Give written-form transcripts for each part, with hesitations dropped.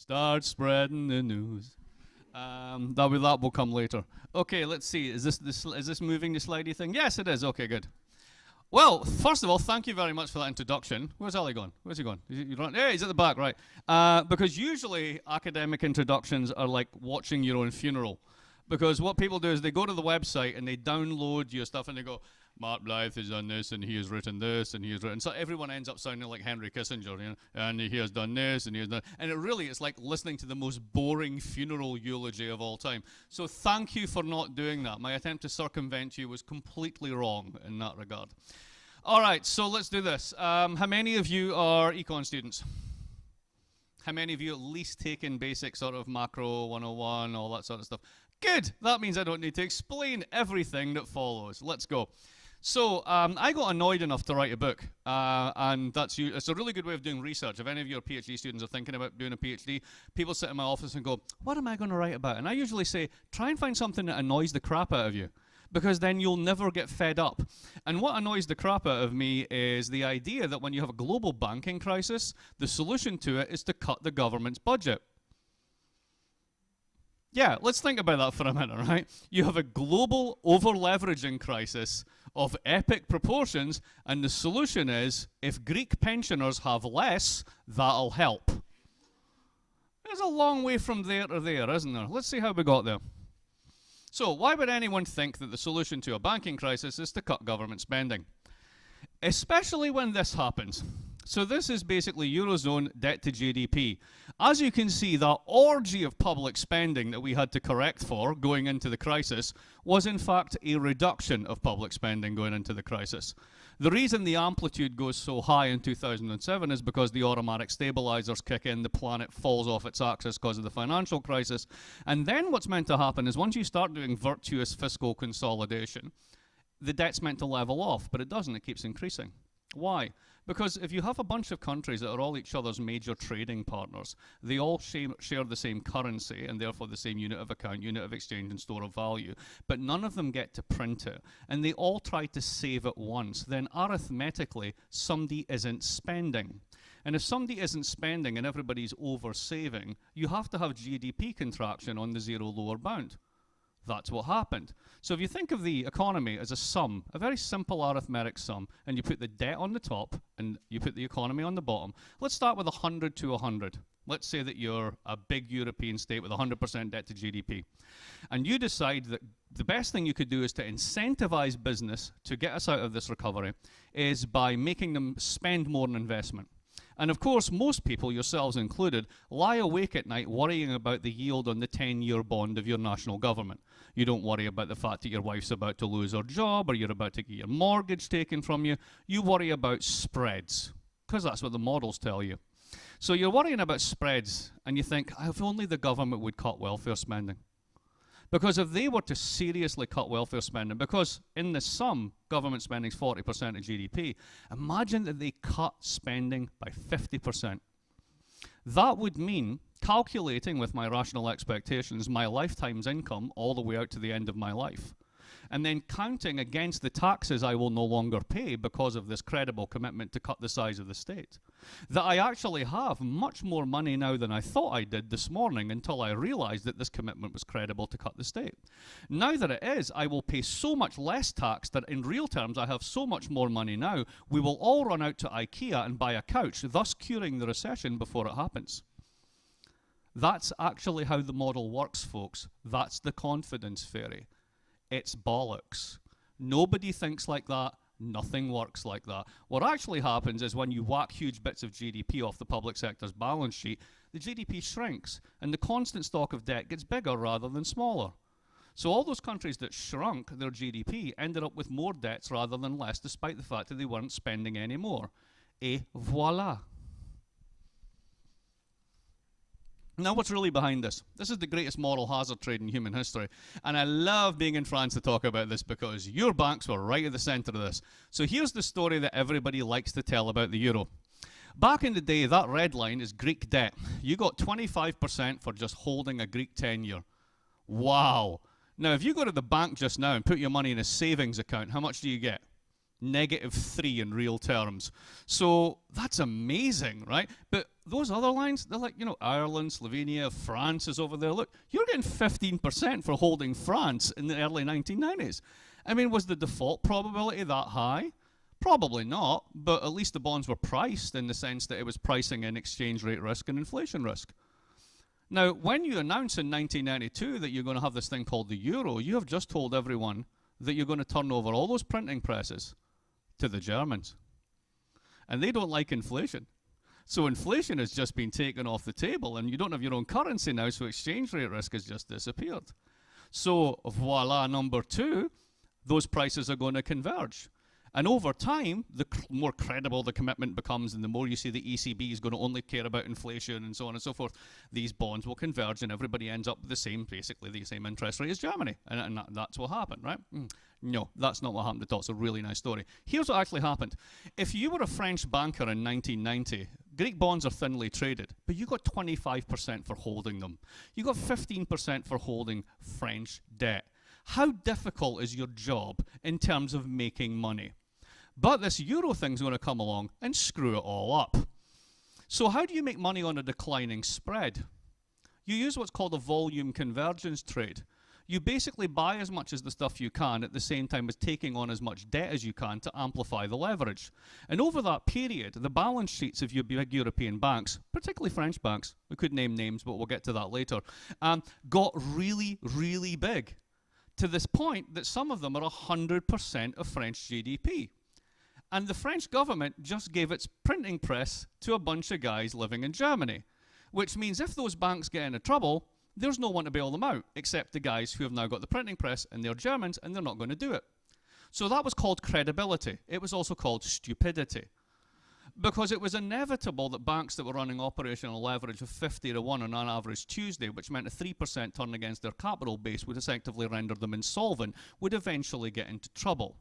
Start spreading the news. That will come later. Okay, let's see. Is this moving the slidey thing? Yes, it is. Okay, good. Well, first of all, thank you very much for that introduction. Where's Ali gone? Where's he gone? Hey, he's at the back, right. Because usually academic introductions are like watching your own funeral. Because what people do is they go to the website and they download your stuff and they go, Mark Blaitt has done this and he has written this and he has written. So everyone ends up sounding like Henry Kissinger, you know, and he has done this and he has done. And it's like listening to the most boring funeral eulogy of all time. So thank you for not doing that. My attempt to circumvent you was completely wrong in that regard. All right, so let's do this. How many of you are econ students? How many of you at least taken basic sort of macro 101, all that sort of stuff? Good. That means I don't need to explain everything that follows. Let's go. So I got annoyed enough to write a book, and it's a really good way of doing research. If any of your PhD students are thinking about doing a PhD, people sit in my office and go, what am I going to write about? And I usually say, try and find something that annoys the crap out of you, because then you'll never get fed up. And what annoys the crap out of me is the idea that when you have a global banking crisis, the solution to it is to cut the government's budget. Yeah, let's think about that for a minute, right? You have a global over-leveraging crisis of epic proportions, and the solution is, if Greek pensioners have less, that'll help. There's a long way from there to there, isn't there? Let's see how we got there. So, why would anyone think that the solution to a banking crisis is to cut government spending? Especially when this happens. So this is basically Eurozone debt to GDP. As you can see, that orgy of public spending that we had to correct for going into the crisis was in fact a reduction of public spending going into the crisis. The reason the amplitude goes so high in 2007 is because the automatic stabilizers kick in, the planet falls off its axis because of the financial crisis. And then what's meant to happen is once you start doing virtuous fiscal consolidation, the debt's meant to level off, but it doesn't, it keeps increasing. Why? Because if you have a bunch of countries that are all each other's major trading partners, they all share the same currency and therefore the same unit of account, unit of exchange and store of value, but none of them get to print it, and they all try to save at once, then arithmetically somebody isn't spending. And if somebody isn't spending and everybody's over-saving, you have to have GDP contraction on the zero lower bound. That's what happened. So if you think of the economy as a sum, a very simple arithmetic sum, and you put the debt on the top and you put the economy on the bottom, let's start with 100 to 100. Let's say that you're a big European state with 100% debt to GDP. And you decide that the best thing you could do is to incentivize business to get us out of this recovery is by making them spend more on investment. And of course, most people, yourselves included, lie awake at night worrying about the yield on the 10-year bond of your national government. You don't worry about the fact that your wife's about to lose her job or you're about to get your mortgage taken from you. You worry about spreads, because that's what the models tell you. So you're worrying about spreads, and you think, if only the government would cut welfare spending. Because if they were to seriously cut welfare spending, because in the sum, government spending is 40% of GDP, imagine that they cut spending by 50%. That would mean, calculating with my rational expectations, my lifetime's income all the way out to the end of my life. And then counting against the taxes I will no longer pay because of this credible commitment to cut the size of the state. That I actually have much more money now than I thought I did this morning until I realized that this commitment was credible to cut the state. Now that it is, I will pay so much less tax that in real terms I have so much more money now, we will all run out to IKEA and buy a couch, thus curing the recession before it happens. That's actually how the model works, folks. That's the confidence fairy. It's bollocks. Nobody thinks like that. Nothing works like that. What actually happens is when you whack huge bits of GDP off the public sector's balance sheet, the GDP shrinks, and the constant stock of debt gets bigger rather than smaller. So all those countries that shrunk their GDP ended up with more debts rather than less, despite the fact that they weren't spending any more. Et voila. Now, what's really behind this? This is the greatest moral hazard trade in human history. And I love being in France to talk about this because your banks were right at the center of this. So here's the story that everybody likes to tell about the euro. Back in the day, that red line is Greek debt. You got 25% for just holding a Greek 10-year. Wow. Now, if you go to the bank just now and put your money in a savings account, how much do you get? -3 in real terms. So that's amazing, right? But those other lines, they're like, you know, Ireland, Slovenia, France is over there. Look, you're getting 15% for holding France in the early 1990s. I mean, was the default probability that high? Probably not, but at least the bonds were priced in the sense that it was pricing in exchange rate risk and inflation risk. Now, when you announce in 1992 that you're going to have this thing called the euro, you have just told everyone that you're going to turn over all those printing presses to the Germans. And they don't like inflation. So inflation has just been taken off the table, and you don't have your own currency now, so exchange rate risk has just disappeared. So voila, number 2, those prices are going to converge. And over time, the more credible the commitment becomes, and the more you see the ECB is going to only care about inflation and so on and so forth, these bonds will converge and everybody ends up with the same, basically the same interest rate as Germany. And that's what happened, right? No, that's not what happened at all. It's a really nice story. Here's what actually happened. If you were a French banker in 1990, Greek bonds are thinly traded, but you got 25% for holding them. You got 15% for holding French debt. How difficult is your job in terms of making money? But this euro thing's going to come along and screw it all up. So how do you make money on a declining spread? You use what's called a volume convergence trade. You basically buy as much as the stuff you can at the same time as taking on as much debt as you can to amplify the leverage. And over that period, the balance sheets of your big European banks, particularly French banks, we could name names, but we'll get to that later, got really, really big. To this point that some of them are 100% of French GDP. And the French government just gave its printing press to a bunch of guys living in Germany. Which means if those banks get into trouble, there's no one to bail them out, except the guys who have now got the printing press, and they're Germans, and they're not going to do it. So that was called credibility. It was also called stupidity. Because it was inevitable that banks that were running operational leverage of 50 to 1 on an average Tuesday, which meant a 3% turn against their capital base would effectively render them insolvent, would eventually get into trouble.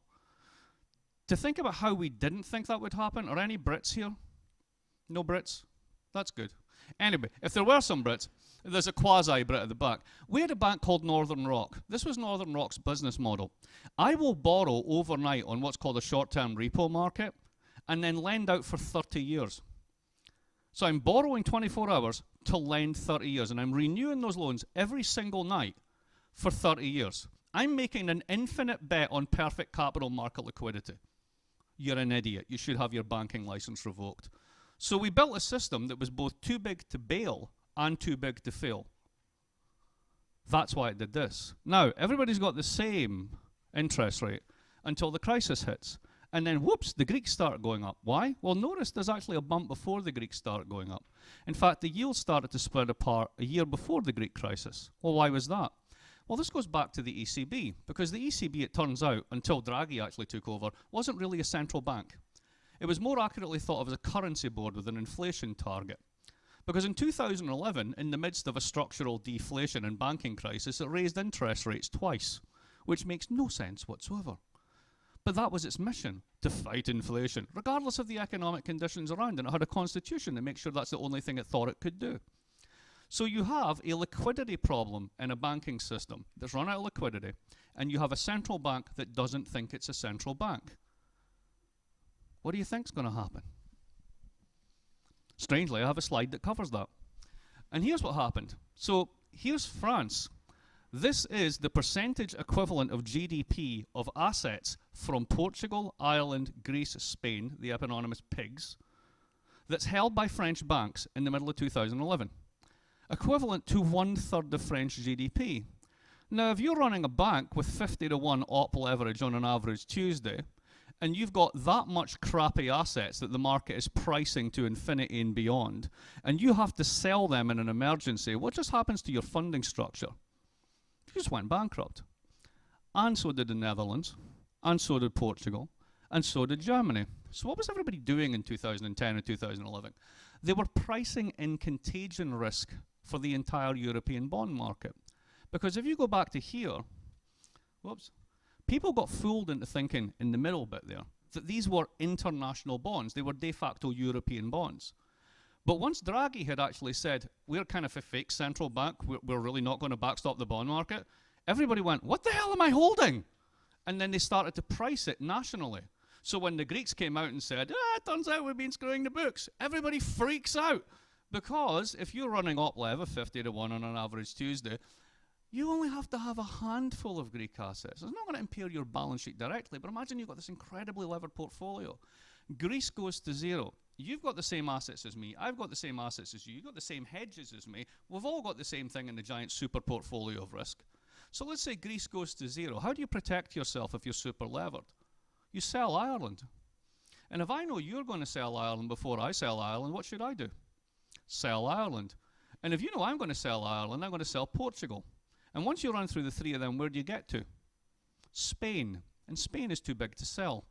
To think about how we didn't think that would happen, are any Brits here? No Brits? That's good. Anyway, if there were some Brits, there's a quasi-Brit at the back. We had a bank called Northern Rock. This was Northern Rock's business model. I will borrow overnight on what's called a short-term repo market and then lend out for 30 years. So I'm borrowing 24 hours to lend 30 years, and I'm renewing those loans every single night for 30 years. I'm making an infinite bet on perfect capital market liquidity. You're an idiot. You should have your banking license revoked. So we built a system that was both too big to bail and too big to fail. That's why it did this. Now, everybody's got the same interest rate until the crisis hits. And then, whoops, the Greeks start going up. Why? Well, notice there's actually a bump before the Greeks start going up. In fact, the yields started to spread apart a year before the Greek crisis. Well, why was that? Well, this goes back to the ECB, because the ECB, it turns out, until Draghi actually took over, wasn't really a central bank. It was more accurately thought of as a currency board with an inflation target. Because in 2011, in the midst of a structural deflation and banking crisis, it raised interest rates twice, which makes no sense whatsoever. But that was its mission, to fight inflation, regardless of the economic conditions around, and it had a constitution to make sure that's the only thing it thought it could do. So you have a liquidity problem in a banking system that's run out of liquidity, and you have a central bank that doesn't think it's a central bank. What do you think's going to happen? Strangely, I have a slide that covers that. And here's what happened. So here's France. This is the percentage equivalent of GDP of assets from Portugal, Ireland, Greece, Spain, the eponymous pigs, that's held by French banks in the middle of 2011. Equivalent to 1/3 of French GDP. Now, if you're running a bank with 50 to 1 op leverage on an average Tuesday, and you've got that much crappy assets that the market is pricing to infinity and beyond, and you have to sell them in an emergency, what just happens to your funding structure? You just went bankrupt. And so did the Netherlands, and so did Portugal, and so did Germany. So what was everybody doing in 2010 and 2011? They were pricing in contagion risk for the entire European bond market. Because if you go back to here, whoops, people got fooled into thinking in the middle bit there that these were international bonds. They were de facto European bonds. But once Draghi had actually said, we're kind of a fake central bank, we're really not going to backstop the bond market, everybody went, what the hell am I holding? And then they started to price it nationally. So when the Greeks came out and said, it turns out we've been screwing the books, everybody freaks out. Because if you're running op level 50 to 1 on an average Tuesday, you only have to have a handful of Greek assets. It's not going to impair your balance sheet directly, but imagine you've got this incredibly levered portfolio. Greece goes to zero. You've got the same assets as me. I've got the same assets as you. You've got the same hedges as me. We've all got the same thing in the giant super portfolio of risk. So let's say Greece goes to zero. How do you protect yourself if you're super levered? You sell Ireland. And if I know you're going to sell Ireland before I sell Ireland, what should I do? Sell Ireland. And if you know I'm going to sell Ireland, I'm going to sell Portugal. And once you run through the three of them, where do you get to? Spain. And Spain is too big to sell.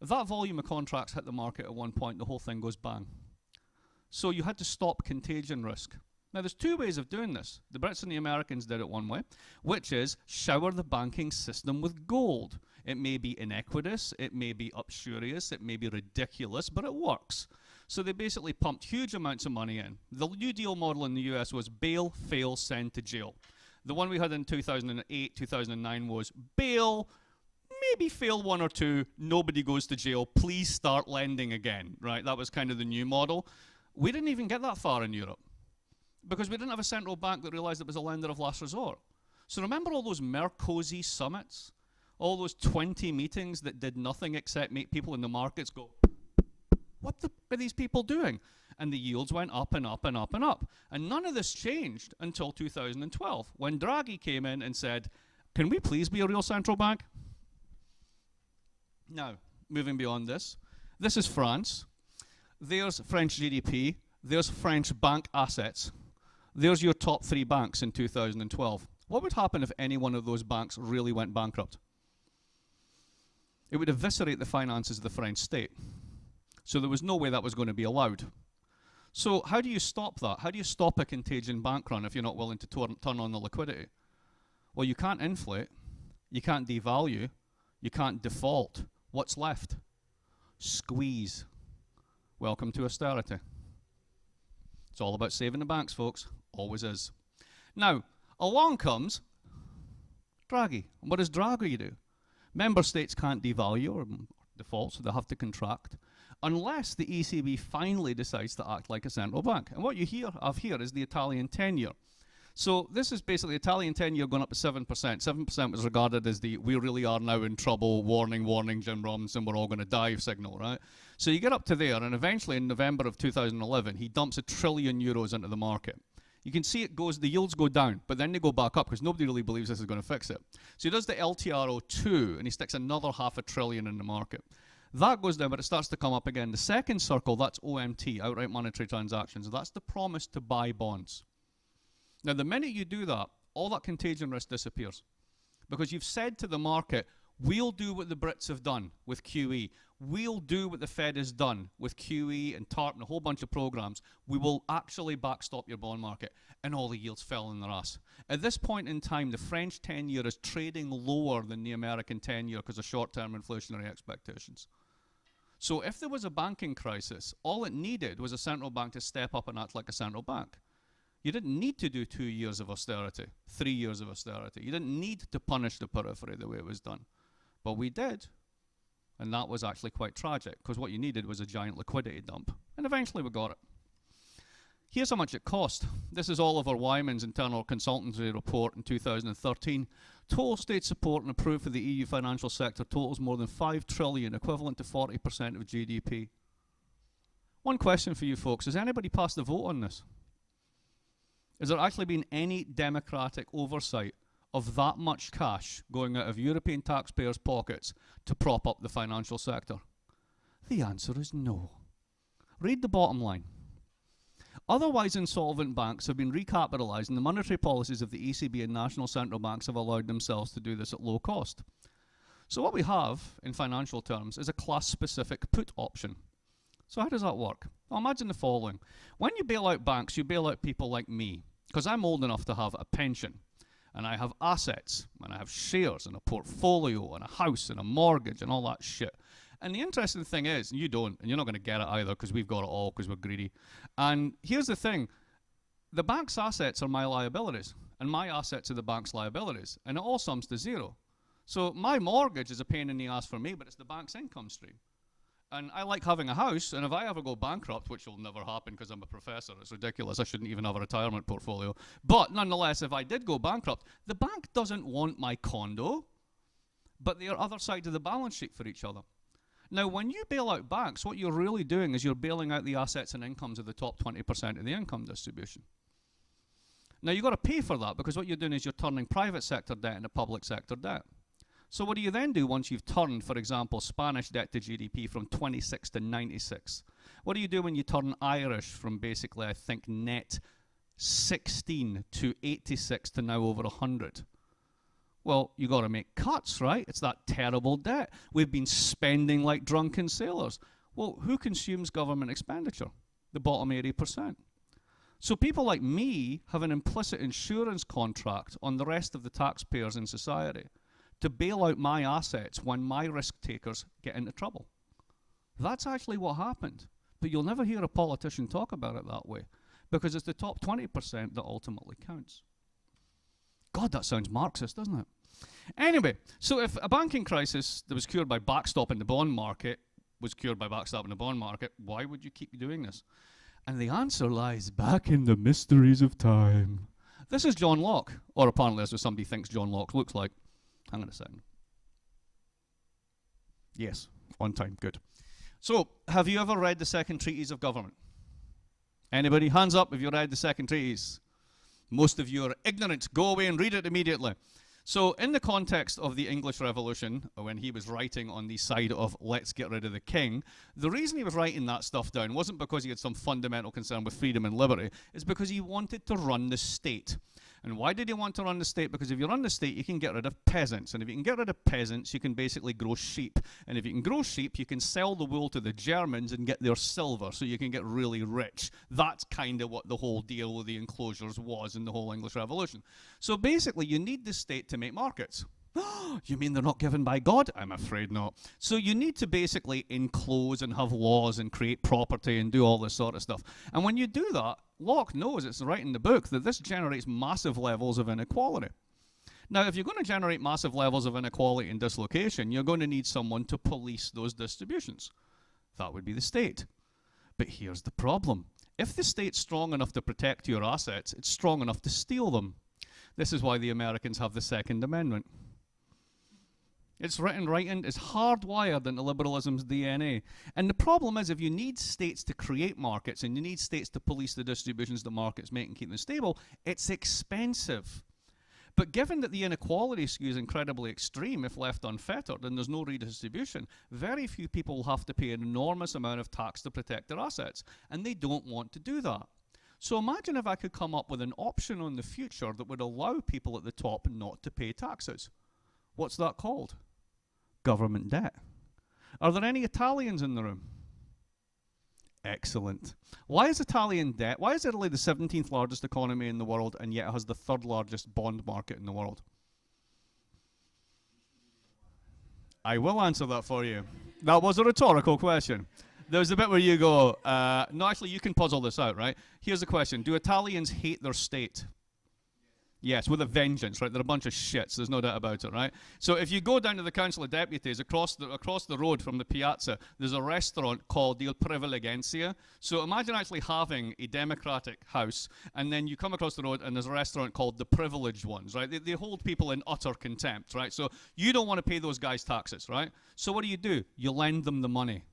If that volume of contracts hit the market at one point, the whole thing goes bang. So you had to stop contagion risk. Now, there's two ways of doing this. The Brits and the Americans did it one way, which is shower the banking system with gold. It may be iniquitous, it may be uxorious, it may be ridiculous, but it works. So they basically pumped huge amounts of money in. The New Deal model in the US was bail, fail, send to jail. The one we had in 2008, 2009 was bail, maybe fail one or two, nobody goes to jail, please start lending again, right? That was kind of the new model. We didn't even get that far in Europe because we didn't have a central bank that realized it was a lender of last resort. So remember all those Merkozy summits? All those 20 meetings that did nothing except make people in the markets go, what are these people doing? And the yields went up and up and up and up. And none of this changed until 2012, when Draghi came in and said, can we please be a real central bank? Now, moving beyond this, this is France. There's French GDP. There's French bank assets. There's your top three banks in 2012. What would happen if any one of those banks really went bankrupt? It would eviscerate the finances of the French state. So there was no way that was going to be allowed. So how do you stop that? How do you stop a contagion bank run if you're not willing to turn on the liquidity? Well, you can't inflate. You can't devalue. You can't default. What's left? Squeeze. Welcome to austerity. It's all about saving the banks, folks. Always is. Now, along comes Draghi. And what does Draghi do? Member states can't devalue or default, so they have to contract, unless the ECB finally decides to act like a central bank. And what you have here is the Italian 10-year. So this is basically Italian 10-year going up to 7%. 7% was regarded as the we really are now in trouble, warning, warning, Jim Robinson, we're all going to die signal, right? So you get up to there, and eventually in November of 2011, he dumps €1 trillion into the market. You can see the yields go down, but then they go back up because nobody really believes this is going to fix it. So he does the LTRO2, and he sticks another $500 billion in the market. That goes down, but it starts to come up again. The second circle, that's OMT, outright monetary transactions. That's the promise to buy bonds. Now, the minute you do that, all that contagion risk disappears. Because you've said to the market, we'll do what the Brits have done with QE. We'll do what the Fed has done with QE and TARP and a whole bunch of programs. We will actually backstop your bond market. And all the yields fell in their ass. At this point in time, the French 10-year is trading lower than the American 10-year because of short-term inflationary expectations. So if there was a banking crisis, all it needed was a central bank to step up and act like a central bank. You didn't need to do 2 years of austerity, 3 years of austerity. You didn't need to punish the periphery the way it was done. But we did. And that was actually quite tragic, because what you needed was a giant liquidity dump. And eventually we got it. Here's how much it cost. This is Oliver Wyman's internal consultancy report in 2013. Total state support and approved for the EU financial sector totals more than $5 trillion, equivalent to 40% of GDP. One question for you folks, has anybody passed the vote on this? Has there actually been any democratic oversight of that much cash going out of European taxpayers' pockets to prop up the financial sector? The answer is no. Read the bottom line. Otherwise insolvent banks have been recapitalized, and the monetary policies of the ECB and national central banks have allowed themselves to do this at low cost. So what we have, in financial terms, is a class-specific put option. So how does that work? Well, imagine the following. When you bail out banks, you bail out people like me, because I'm old enough to have a pension, and I have assets, and I have shares, and a portfolio, and a house, and a mortgage, and all that shit. And the interesting thing is, and you don't, and you're not going to get it either, because we've got it all, because we're greedy. And here's the thing. The bank's assets are my liabilities, and my assets are the bank's liabilities, and it all sums to zero. So my mortgage is a pain in the ass for me, but it's the bank's income stream. And I like having a house, and if I ever go bankrupt, which will never happen because I'm a professor, it's ridiculous, I shouldn't even have a retirement portfolio. But nonetheless, if I did go bankrupt, the bank doesn't want my condo, but they are other sides of the balance sheet for each other. Now, when you bail out banks, what you're really doing is you're bailing out the assets and incomes of the top 20% of the income distribution. Now, you've got to pay for that, because what you're doing is you're turning private sector debt into public sector debt. So what do you then do once you've turned, for example, Spanish debt to GDP from 26 to 96? What do you do when you turn Irish from basically, I think, net 16 to 86 to now over 100? Well, you got to make cuts, right? It's that terrible debt. We've been spending like drunken sailors. Well, who consumes government expenditure? The bottom 80%. So people like me have an implicit insurance contract on the rest of the taxpayers in society to bail out my assets when my risk takers get into trouble. That's actually what happened. But you'll never hear a politician talk about it that way, because it's the top 20% that ultimately counts. God, that sounds Marxist, doesn't it? Anyway, so if a banking crisis that was cured by backstopping the bond market was cured by backstopping the bond market, why would you keep doing this? And the answer lies back in the mysteries of time. This is John Locke, or apparently that's what somebody thinks John Locke looks like. Hang on a second. Yes, on time, good. So, have you ever read the Second Treatise of Government? Anybody? Hands up if you read the Second Treatise. Most of you are ignorant. Go away and read it immediately. So, in the context of the English Revolution, when he was writing on the side of let's get rid of the king, the reason he was writing that stuff down wasn't because he had some fundamental concern with freedom and liberty, it's because he wanted to run the state. And why did he want to run the state? Because if you run the state, you can get rid of peasants. And if you can get rid of peasants, you can basically grow sheep. And if you can grow sheep, you can sell the wool to the Germans and get their silver, so you can get really rich. That's kind of what the whole deal with the enclosures was in the whole English Revolution. So basically, you need the state to make markets. You mean they're not given by God? I'm afraid not. So you need to basically enclose and have laws and create property and do all this sort of stuff. And when you do that, Locke knows, it's right in the book, that this generates massive levels of inequality. Now, if you're going to generate massive levels of inequality and dislocation, you're going to need someone to police those distributions. That would be the state. But here's the problem. If the state's strong enough to protect your assets, it's strong enough to steal them. This is why the Americans have the Second Amendment. It's written right in, it's hardwired into liberalism's DNA. And the problem is, if you need states to create markets and you need states to police the distributions the markets make and keep them stable, it's expensive. But given that the inequality skew is incredibly extreme if left unfettered and there's no redistribution, very few people will have to pay an enormous amount of tax to protect their assets. And they don't want to do that. So imagine if I could come up with an option on the future that would allow people at the top not to pay taxes. What's that called? Government debt. Are there any Italians in the room? Excellent. Why is Italian debt, why is Italy the 17th largest economy in the world and yet has the 3rd largest bond market in the world? I will answer that for you. That was a rhetorical question. There's the bit where you go, no, actually, you can puzzle this out, right? Here's the question. Do Italians hate their state? Yes, with a vengeance, right? They're a bunch of shits, there's no doubt about it, right? So if you go down to the Council of Deputies, across the road from the piazza, there's a restaurant called Il Privilegenza. So imagine actually having a democratic house, and then you come across the road, and there's a restaurant called the Privileged Ones, right? They hold people in utter contempt, right? So you don't want to pay those guys taxes, right? So what do? You lend them the money.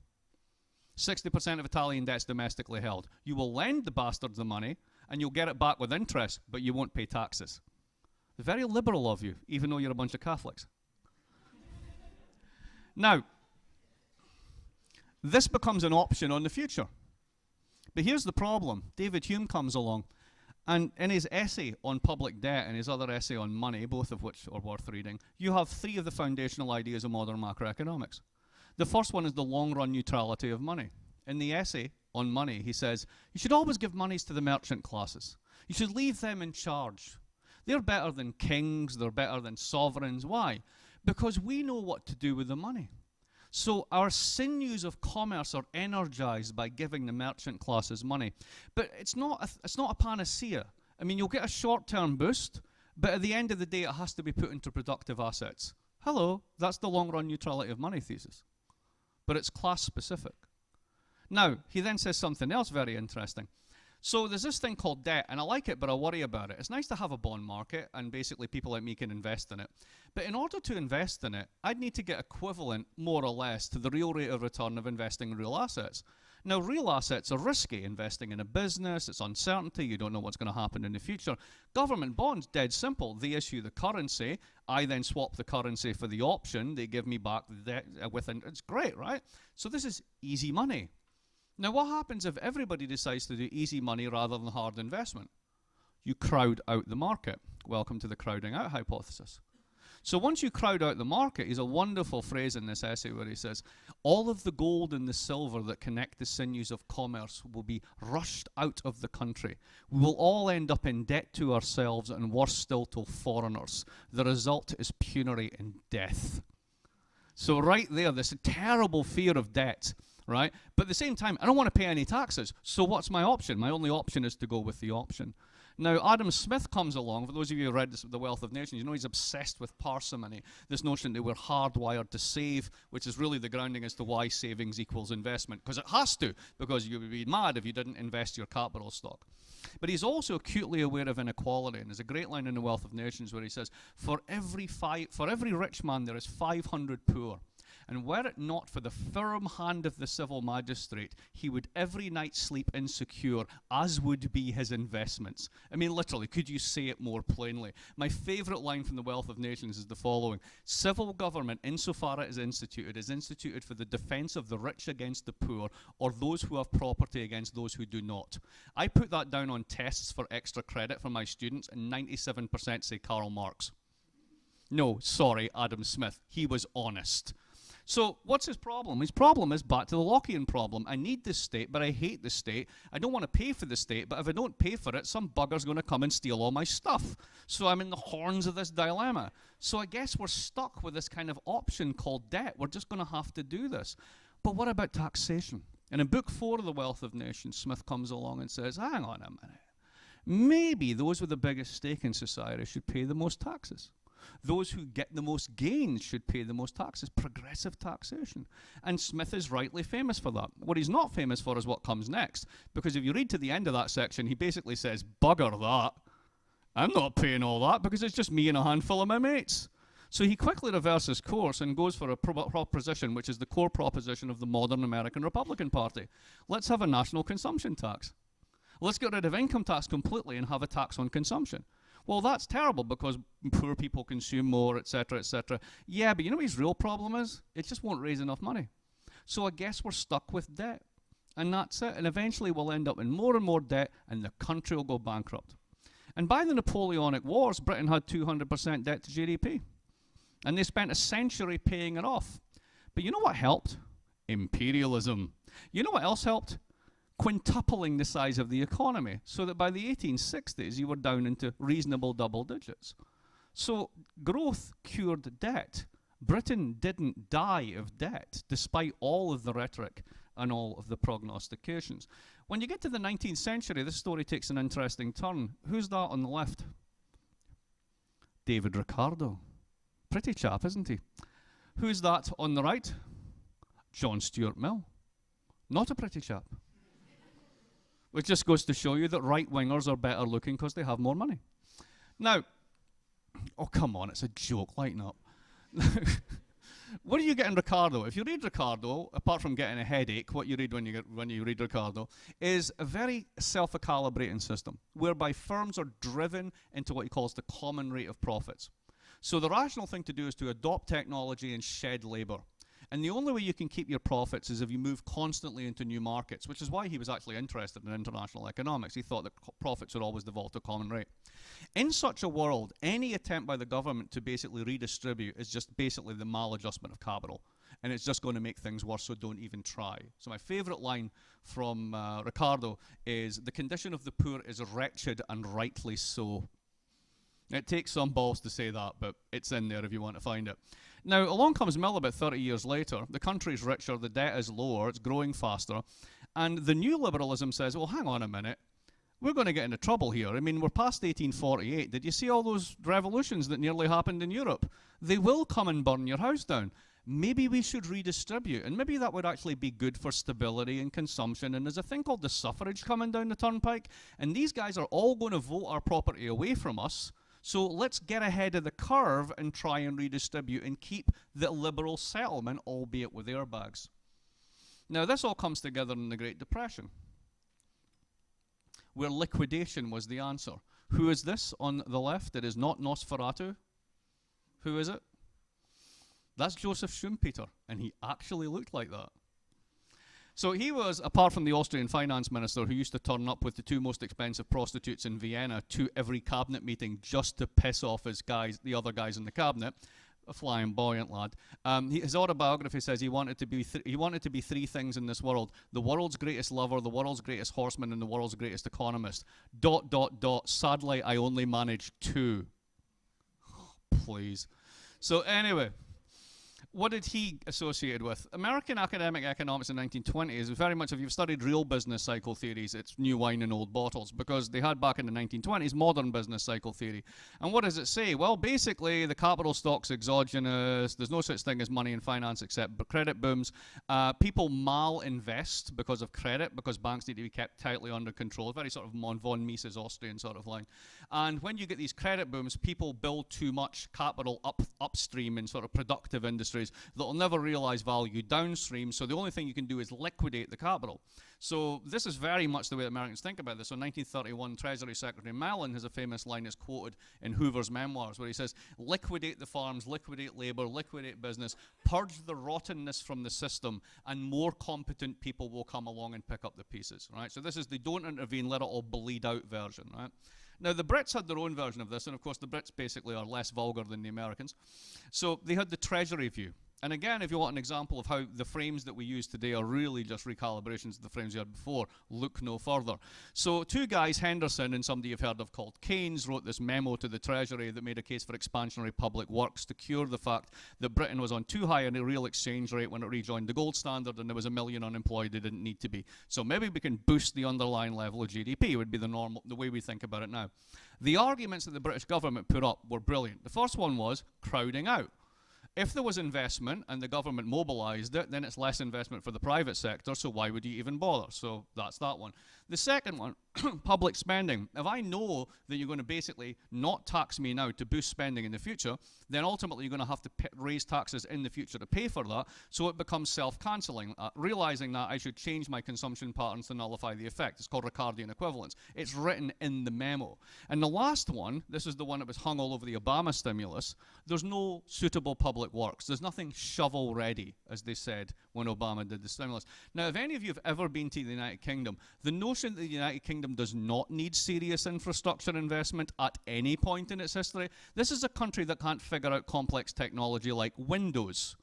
60% of Italian debt's domestically held. You will lend the bastards the money, and you'll get it back with interest, but you won't pay taxes. Very liberal of you, even though you're a bunch of Catholics. Now, this becomes an option on the future. But here's the problem. David Hume comes along, and in his essay on public debt and his other essay on money, both of which are worth reading, you have 3 of the foundational ideas of modern macroeconomics. The first one is the long-run neutrality of money. In the essay on money, he says, you should always give monies to the merchant classes. You should leave them in charge. They're better than kings, they're better than sovereigns. Why? Because we know what to do with the money. So our sinews of commerce are energized by giving the merchant classes money. But it's not a panacea. I mean, you'll get a short-term boost, but at the end of the day, it has to be put into productive assets. Hello, that's the long-run neutrality of money thesis. But it's class-specific. Now, he then says something else very interesting. So there's this thing called debt, and I like it, but I worry about it. It's nice to have a bond market, and basically people like me can invest in it. But in order to invest in it, I'd need to get equivalent, more or less, to the real rate of return of investing in real assets. Now, real assets are risky. Investing in a business, it's uncertainty, you don't know what's going to happen in the future. Government bonds, dead simple. They issue the currency, I then swap the currency for the option, they give me back the debt within. It's great, right? So this is easy money. Now, what happens if everybody decides to do easy money rather than hard investment? You crowd out the market. Welcome to the crowding out hypothesis. So once you crowd out the market, he's a wonderful phrase in this essay where he says, all of the gold and the silver that connect the sinews of commerce will be rushed out of the country. We will all end up in debt to ourselves and worse still to foreigners. The result is penury and death. So right there, this terrible fear of debt. Right? But at the same time, I don't want to pay any taxes. So what's my option? My only option is to go with the option. Now, Adam Smith comes along. For those of you who read The Wealth of Nations, you know he's obsessed with parsimony. This notion that we're hardwired to save, which is really the grounding as to why savings equals investment. Because it has to, because you would be mad if you didn't invest your capital stock. But he's also acutely aware of inequality. And there's a great line in The Wealth of Nations where he says, for every rich man, there is 500 poor. And were it not for the firm hand of the civil magistrate, he would every night sleep insecure, as would be his investments. I mean, literally, could you say it more plainly? My favorite line from The Wealth of Nations is the following. Civil government, insofar it is instituted for the defense of the rich against the poor, or those who have property against those who do not. I put that down on tests for extra credit for my students, and 97% say Karl Marx. No, sorry, Adam Smith. He was honest. So what's his problem? His problem is back to the Lockean problem. I need this state, but I hate the state. I don't want to pay for the state, but if I don't pay for it, some bugger's going to come and steal all my stuff. So I'm in the horns of this dilemma. So I guess we're stuck with this kind of option called debt. We're just going to have to do this. But what about taxation? And in book 4 of The Wealth of Nations, Smith comes along and says, hang on a minute. Maybe those with the biggest stake in society should pay the most taxes. Those who get the most gains should pay the most taxes. Progressive taxation. And Smith is rightly famous for that. What he's not famous for is what comes next. Because if you read to the end of that section, he basically says, bugger that. I'm not paying all that because it's just me and a handful of my mates. So he quickly reverses course and goes for a proposition which is the core proposition of the modern American Republican Party. Let's have a national consumption tax. Let's get rid of income tax completely and have a tax on consumption. Well, that's terrible because poor people consume more, etc., etc. Yeah, but you know what his real problem is? It just won't raise enough money. So I guess we're stuck with debt. And that's it. And eventually we'll end up in more and more debt and the country will go bankrupt. And by the Napoleonic Wars, Britain had 200% debt to GDP. And they spent a century paying it off. But you know what helped? Imperialism. You know what else helped? Quintupling the size of the economy, so that by the 1860s you were down into reasonable double digits. So growth cured debt. Britain didn't die of debt, despite all of the rhetoric and all of the prognostications. When you get to the 19th century, this story takes an interesting turn. Who's that on the left? David Ricardo. Pretty chap, isn't he? Who's that on the right? John Stuart Mill. Not a pretty chap. Which just goes to show you that right-wingers are better looking because they have more money. Now, oh, come on, it's a joke, lighten up. What do you get in Ricardo? If you read Ricardo, apart from getting a headache, what you read when you read Ricardo is a very self-calibrating system, whereby firms are driven into what he calls the common rate of profits. So the rational thing to do is to adopt technology and shed labor. And the only way you can keep your profits is if you move constantly into new markets, which is why he was actually interested in international economics. He thought that profits would always devolve to common rate. In such a world, any attempt by the government to basically redistribute is just basically the maladjustment of capital. And it's just going to make things worse, so don't even try. So my favorite line from Ricardo is, the condition of the poor is wretched and rightly so. It takes some balls to say that, but it's in there if you want to find it. Now, along comes Mill about 30 years later. The country's richer, the debt is lower, it's growing faster. And the new liberalism says, well, hang on a minute. we're going to get into trouble here. I mean, we're past 1848. Did you see all those revolutions that nearly happened in Europe? They will come and burn your house down. Maybe we should redistribute, and maybe that would actually be good for stability and consumption. And there's a thing called the suffrage coming down the turnpike, and these guys are all going to vote our property away from us. So let's get ahead of the curve and try and redistribute and keep the liberal settlement, albeit with airbags. Now, this all comes together in the Great Depression, where liquidation was the answer. Who is this on the left? It is not Nosferatu. Who is it? That's Joseph Schumpeter, and he actually looked like that. So he was, apart from the Austrian finance minister who used to turn up with the two most expensive prostitutes in Vienna to every cabinet meeting just to piss off the other guys in the cabinet, a flamboyant lad. His autobiography says he wanted to be three things in this world: the world's greatest lover, the world's greatest horseman, and the world's greatest economist. ... Sadly, I only managed 2. Please. So anyway, what did he associate with? American academic economics in the 1920s is very much, if you've studied real business cycle theories, it's new wine in old bottles, because they had back in the 1920s modern business cycle theory. And what does it say? Well, basically, the capital stock's exogenous. There's no such thing as money in finance except credit booms. People malinvest because of credit, because banks need to be kept tightly under control. Very sort of von Mises Austrian sort of line. And when you get these credit booms, people build too much capital upstream in sort of productive industries that will never realize value downstream, so the only thing you can do is liquidate the capital. So this is very much the way Americans think about this. So 1931, Treasury Secretary Mellon has a famous line that's quoted in Hoover's memoirs, where he says, liquidate the farms, liquidate labor, liquidate business, purge the rottenness from the system, and more competent people will come along and pick up the pieces, right? So this is the don't intervene, let it all bleed out version, right? Now, the Brits had their own version of this, and of course the Brits basically are less vulgar than the Americans. So they had the Treasury view. And again, if you want an example of how the frames that we use today are really just recalibrations of the frames you had before, look no further. So two guys, Henderson and somebody you've heard of called Keynes, wrote this memo to the Treasury that made a case for expansionary public works to cure the fact that Britain was on too high a real exchange rate when it rejoined the gold standard, and there was 1 million unemployed they didn't need to be. So maybe we can boost the underlying level of GDP, would be the way we think about it now. The arguments that the British government put up were brilliant. The first one was crowding out. If there was investment and the government mobilized it, then it's less investment for the private sector, so why would you even bother? So that's that one. The second one, public spending. If I know that you're going to basically not tax me now to boost spending in the future, then ultimately you're going to have to raise taxes in the future to pay for that, so it becomes self-cancelling. Realizing that, I should change my consumption patterns to nullify the effect. It's called Ricardian equivalence. It's written in the memo. And the last one, this is the one that was hung all over the Obama stimulus, there's no suitable public works. There's nothing shovel-ready, as they said when Obama did the stimulus. Now, if any of you have ever been to the United Kingdom, the notion that the United Kingdom does not need serious infrastructure investment at any point in its history, this is a country that can't figure out complex technology like windows,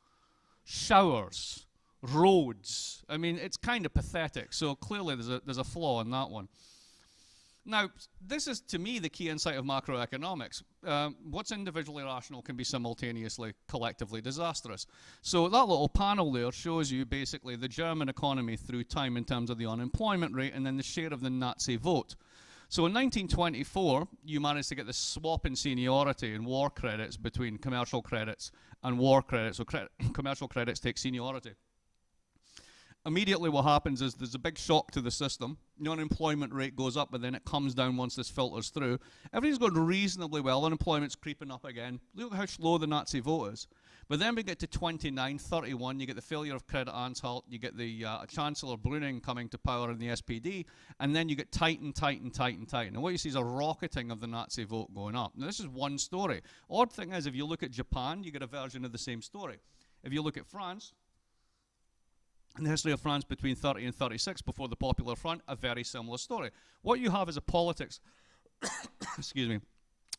showers, roads. I mean, it's kind of pathetic. So clearly there's a flaw in that one. Now, this is, to me, the key insight of macroeconomics. What's individually rational can be simultaneously, collectively disastrous. So that little panel there shows you basically the German economy through time in terms of the unemployment rate and then the share of the Nazi vote. So in 1924, you managed to get this swap in seniority and war credits between commercial credits and war credits. So commercial credits take seniority. Immediately what happens is there's a big shock to the system. The unemployment rate goes up, but then it comes down once this filters through. Everything's going reasonably well. Unemployment's creeping up again. Look how slow the Nazi vote is. But then we get to 29, 31, you get the failure of Credit Anstalt, you get the Chancellor Brüning coming to power in the SPD, and then you get tighten. And what you see is a rocketing of the Nazi vote going up. Now, this is one story. Odd thing is, if you look at Japan, you get a version of the same story. If you look at France, in the history of France between 30 and 36, before the Popular Front, a very similar story. What you have is a politics, excuse me,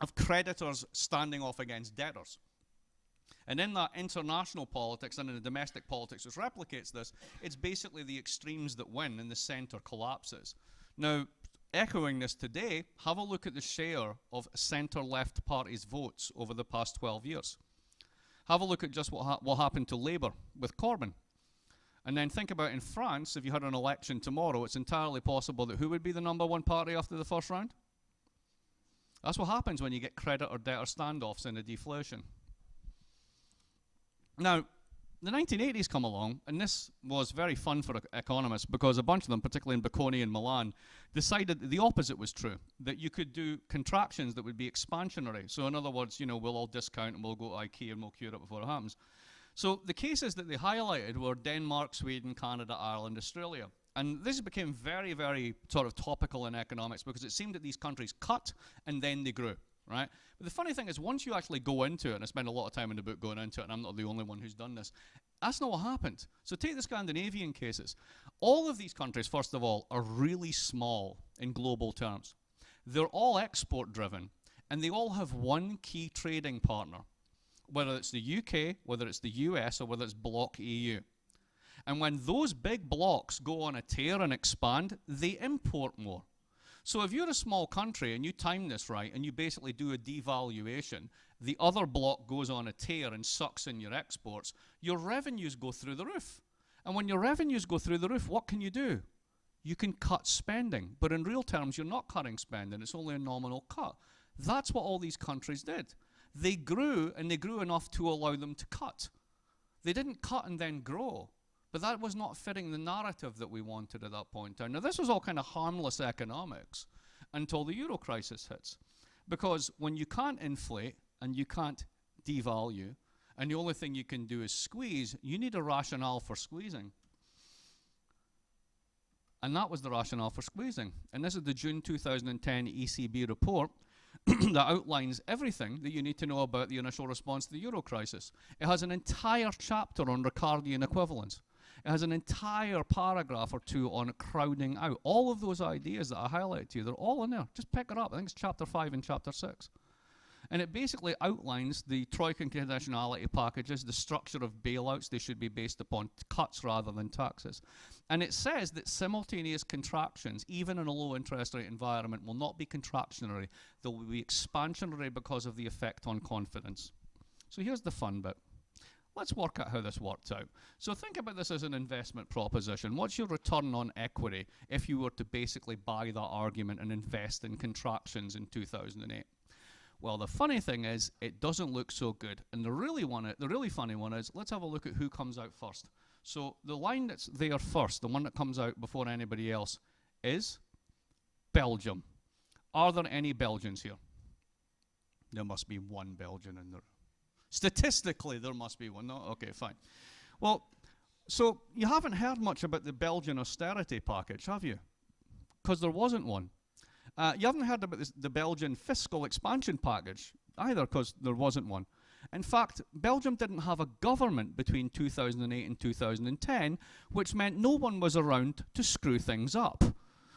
of creditors standing off against debtors. And in that international politics and in the domestic politics which replicates this, it's basically the extremes that win and the center collapses. Now, echoing this today, have a look at the share of center-left parties' votes over the past 12 years. Have a look at just what happened to Labour with Corbyn. And then think about in France, if you had an election tomorrow, it's entirely possible that who would be the #1 party after the first round? That's what happens when you get credit or debtor standoffs in a deflation. Now, the 1980s come along, and this was very fun for economists because a bunch of them, particularly in Bocconi and Milan, decided that the opposite was true, that you could do contractions that would be expansionary. So in other words, we'll all discount and we'll go to IKEA and we'll cure it before it happens. So the cases that they highlighted were Denmark, Sweden, Canada, Ireland, Australia. And this became very, very sort of topical in economics because it seemed that these countries cut and then they grew, right? But the funny thing is once you actually go into it, and I spend a lot of time in the book going into it, and I'm not the only one who's done this, that's not what happened. So take the Scandinavian cases. All of these countries, first of all, are really small in global terms. They're all export driven, and they all have one key trading partner, whether it's the UK, whether it's the US, or whether it's bloc EU. And when those big blocks go on a tear and expand, they import more. So if you're a small country and you time this right and you basically do a devaluation, the other block goes on a tear and sucks in your exports, your revenues go through the roof. And when your revenues go through the roof, what can you do? You can cut spending. But in real terms, you're not cutting spending. It's only a nominal cut. That's what all these countries did. They grew, and they grew enough to allow them to cut. They didn't cut and then grow. But that was not fitting the narrative that we wanted at that point in time. Now, this was all kind of harmless economics until the euro crisis hits. Because when you can't inflate and you can't devalue, and the only thing you can do is squeeze, you need a rationale for squeezing. And that was the rationale for squeezing. And this is the June 2010 ECB report that outlines everything that you need to know about the initial response to the euro crisis. It has an entire chapter on Ricardian equivalence. It has an entire paragraph or two on crowding out. All of those ideas that I highlighted to you, they're all in there. Just pick it up. I think it's chapter 5 and chapter 6. And it basically outlines the Troika and conditionality packages, the structure of bailouts. They should be based upon cuts rather than taxes. And it says that simultaneous contractions, even in a low interest rate environment, will not be contractionary. They will be expansionary because of the effect on confidence. So here's the fun bit. Let's work out how this worked out. So think about this as an investment proposition. What's your return on equity if you were to basically buy that argument and invest in contractions in 2008? Well, the funny thing is, it doesn't look so good. And the really funny one is, let's have a look at who comes out first. So the line that's there first, the one that comes out before anybody else, is Belgium. Are there any Belgians here? There must be one Belgian in there. Statistically, there must be one. No? Okay, fine. Well, so you haven't heard much about the Belgian austerity package, have you? Because there wasn't one. You haven't heard about the Belgian fiscal expansion package either, because there wasn't one. In fact, Belgium didn't have a government between 2008 and 2010, which meant no one was around to screw things up,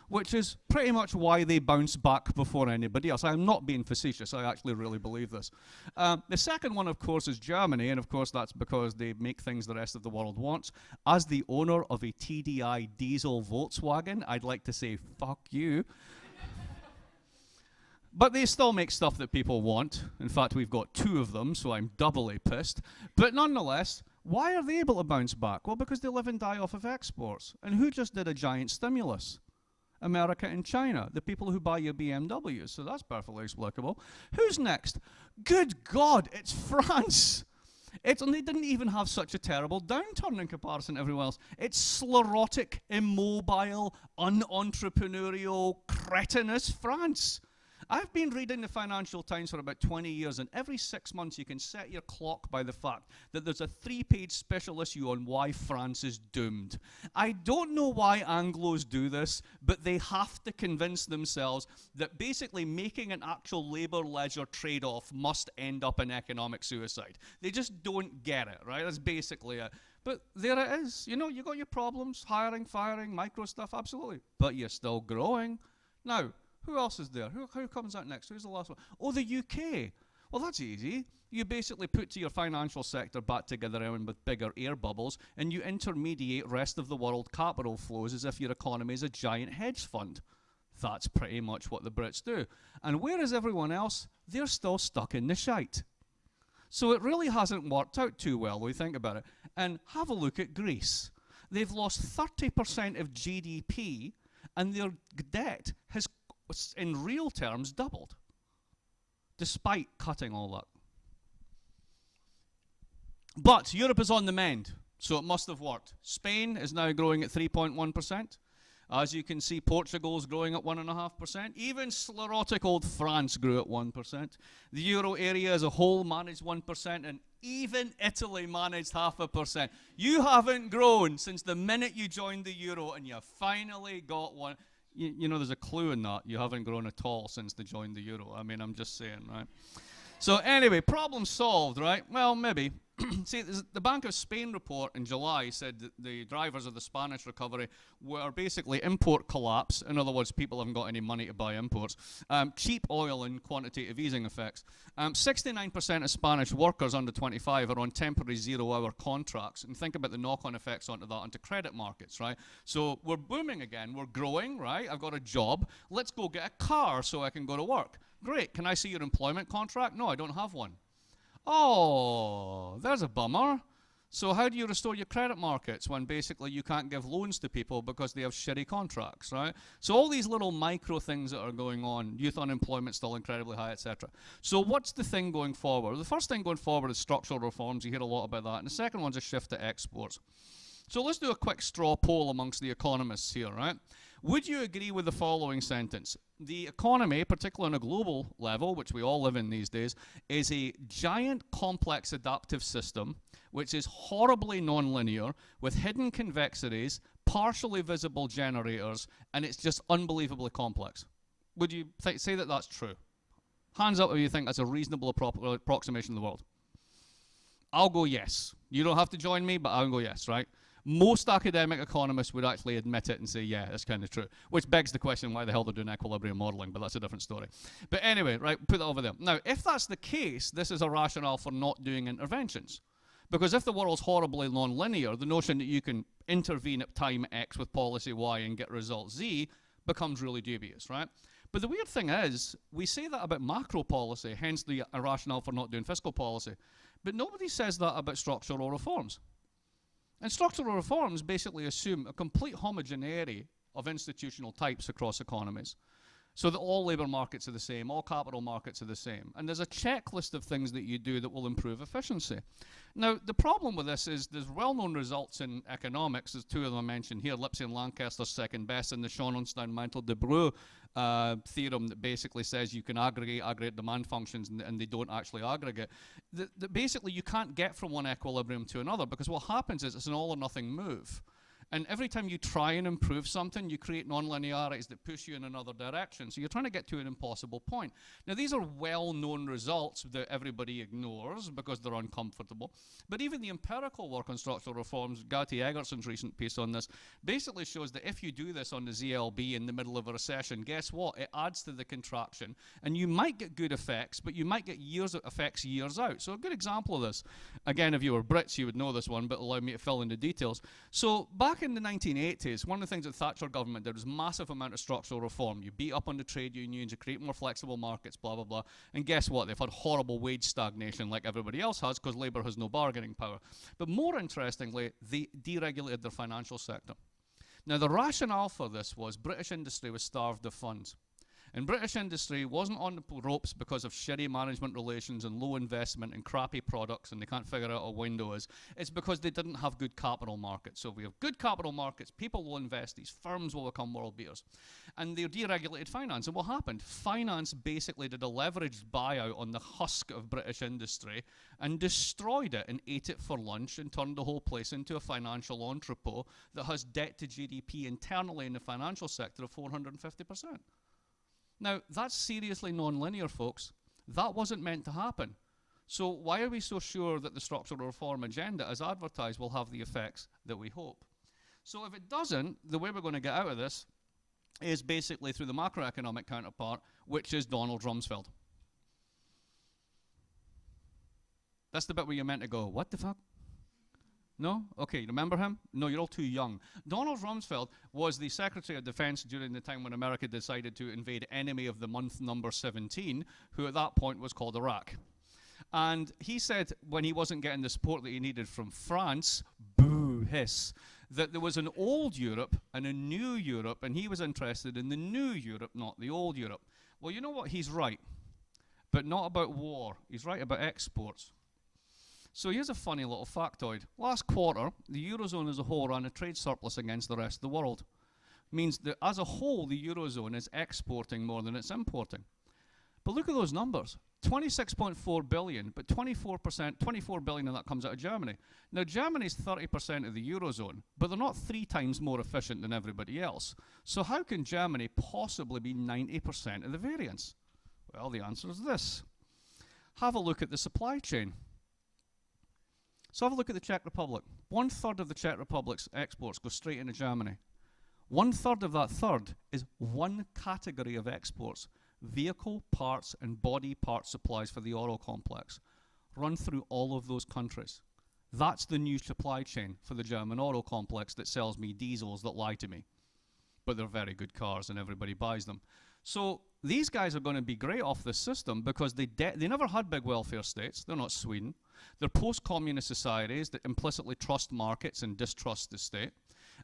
which is pretty much why they bounced back before anybody else. I'm not being facetious. I actually really believe this. The second one, of course, is Germany, and of course that's because they make things the rest of the world wants. As the owner of a TDI diesel Volkswagen, I'd like to say, fuck you. But they still make stuff that people want. In fact, we've got 2 of them, so I'm doubly pissed. But nonetheless, why are they able to bounce back? Well, because they live and die off of exports. And who just did a giant stimulus? America and China, the people who buy your BMWs. So that's perfectly explicable. Who's next? Good God, it's France. They didn't even have such a terrible downturn in comparison to everyone else. It's sclerotic, immobile, unentrepreneurial, cretinous France. I've been reading the Financial Times for about 20 years, and every 6 months you can set your clock by the fact that there's a 3-page special issue on why France is doomed. I don't know why Anglos do this, but they have to convince themselves that basically making an actual labor-leisure trade-off must end up in economic suicide. They just don't get it, right? That's basically it. But there it is. You got your problems, hiring, firing, micro stuff, absolutely. But you're still growing. Now, who else is there? Who comes out next? Who's the last one? Oh, the UK. Well, that's easy. You basically put your financial sector back together with bigger air bubbles, and you intermediate rest of the world capital flows as if your economy is a giant hedge fund. That's pretty much what the Brits do. And where is everyone else? They're still stuck in the shite. So it really hasn't worked out too well when we think about it. And have a look at Greece. They've lost 30% of GDP, and their debt has, in real terms, doubled, despite cutting all that. But Europe is on the mend, so it must have worked. Spain is now growing at 3.1%. As you can see, Portugal is growing at 1.5%. Even sclerotic old France grew at 1%. The euro area as a whole managed 1%, and even Italy managed 0.5%. You haven't grown since the minute you joined the euro, and you finally got one. You know, there's a clue in that. You haven't grown at all since they joined the euro. I mean, I'm just saying, right? So anyway, problem solved, right? Well, maybe. See, the Bank of Spain report in July said that the drivers of the Spanish recovery were basically import collapse. In other words, people haven't got any money to buy imports. Cheap oil and quantitative easing effects. 69% of Spanish workers under 25 are on temporary zero-hour contracts. And think about the knock-on effects onto that, onto credit markets, right? So we're booming again. We're growing, right? I've got a job. Let's go get a car so I can go to work. Great. Can I see your employment contract? No, I don't have one. Oh, there's a bummer. So how do you restore your credit markets when basically you can't give loans to people because they have shitty contracts, right? So all these little micro things that are going on, youth unemployment still incredibly high, etc. So what's the thing going forward? The first thing going forward is structural reforms. You hear a lot about that. And the second one's a shift to exports. So let's do a quick straw poll amongst the economists here, right? Would you agree with the following sentence? The economy, particularly on a global level, which we all live in these days, is a giant complex adaptive system which is horribly nonlinear with hidden convexities, partially visible generators, and it's just unbelievably complex. Would you say that that's true? Hands up if you think that's a reasonable approximation of the world. I'll go yes. You don't have to join me, but I'll go yes, right? Most academic economists would actually admit it and say, yeah, that's kind of true. Which begs the question why the hell they're doing equilibrium modeling, but that's a different story. But anyway, right, put that over there. Now, if that's the case, this is a rationale for not doing interventions. Because if the world's horribly non-linear, the notion that you can intervene at time X with policy Y and get result Z becomes really dubious, right? But the weird thing is, we say that about macro policy, hence the rationale for not doing fiscal policy. But nobody says that about structural reforms. And structural reforms basically assume a complete homogeneity of institutional types across economies, so that all labour markets are the same, all capital markets are the same. And there's a checklist of things that you do that will improve efficiency. Now, the problem with this is there's well-known results in economics. There's two of them I mentioned here, Lipsey and Lancaster's second best, and the Schonenstein-Mantel-Debreu theorem that basically says you can aggregate demand functions and they don't actually aggregate. Basically, you can't get from one equilibrium to another because what happens is it's an all or nothing move. And every time you try and improve something, you create nonlinearities that push you in another direction. So you're trying to get to an impossible point. Now, these are well-known results that everybody ignores because they're uncomfortable. But even the empirical work on structural reforms, Gauti Egerson's recent piece on this, basically shows that if you do this on the ZLB in the middle of a recession, guess what? It adds to the contraction. And you might get good effects, but you might get effects years out. So a good example of this, again, if you were Brits, you would know this one, but allow me to fill in the details. So back in the 1980s, one of the things that Thatcher government did was massive amount of structural reform. You beat up on the trade unions, you create more flexible markets, blah, blah, blah. And guess what? They've had horrible wage stagnation like everybody else has because Labour has no bargaining power. But more interestingly, they deregulated their financial sector. Now, the rationale for this was British industry was starved of funds. And British industry wasn't on the ropes because of shitty management relations and low investment and crappy products and they can't figure out what a window is. It's because they didn't have good capital markets. So if we have good capital markets, people will invest, these firms will become world beaters. And they deregulated finance. And what happened? Finance basically did a leveraged buyout on the husk of British industry and destroyed it and ate it for lunch and turned the whole place into a financial entrepot that has debt to GDP internally in the financial sector of 450%. Now, that's seriously non-linear, folks. That wasn't meant to happen. So why are we so sure that the structural reform agenda, as advertised, will have the effects that we hope? So if it doesn't, the way we're going to get out of this is basically through the macroeconomic counterpart, which is Donald Rumsfeld. That's the bit where you're meant to go, what the fuck? No? Okay, remember him? No, you're all too young. Donald Rumsfeld was the Secretary of Defense during the time when America decided to invade enemy of the month number 17, who at that point was called Iraq. And he said when he wasn't getting the support that he needed from France, boo, hiss, that there was an old Europe and a new Europe, and he was interested in the new Europe, not the old Europe. Well, you know what? He's right, but not about war. He's right about exports. So here's a funny little factoid. Last quarter, the Eurozone as a whole ran a trade surplus against the rest of the world. Means that as a whole, the Eurozone is exporting more than it's importing. But look at those numbers. 26.4 billion, but 24 billion of that comes out of Germany. Now, Germany's 30% of the Eurozone, but they're not 3 times more efficient than everybody else. So how can Germany possibly be 90% of the variance? Well, the answer is this. Have a look at the supply chain. So have a look at the Czech Republic. 1/3 of the Czech Republic's exports go straight into Germany. 1/3 of that third is one category of exports: vehicle parts and body part supplies for the auto complex. Run through all of those countries. That's the new supply chain for the German auto complex that sells me diesels that lie to me. But they're very good cars and everybody buys them. So these guys are going to be great off this system because they never had big welfare states. They're not Sweden. They're post-communist societies that implicitly trust markets and distrust the state.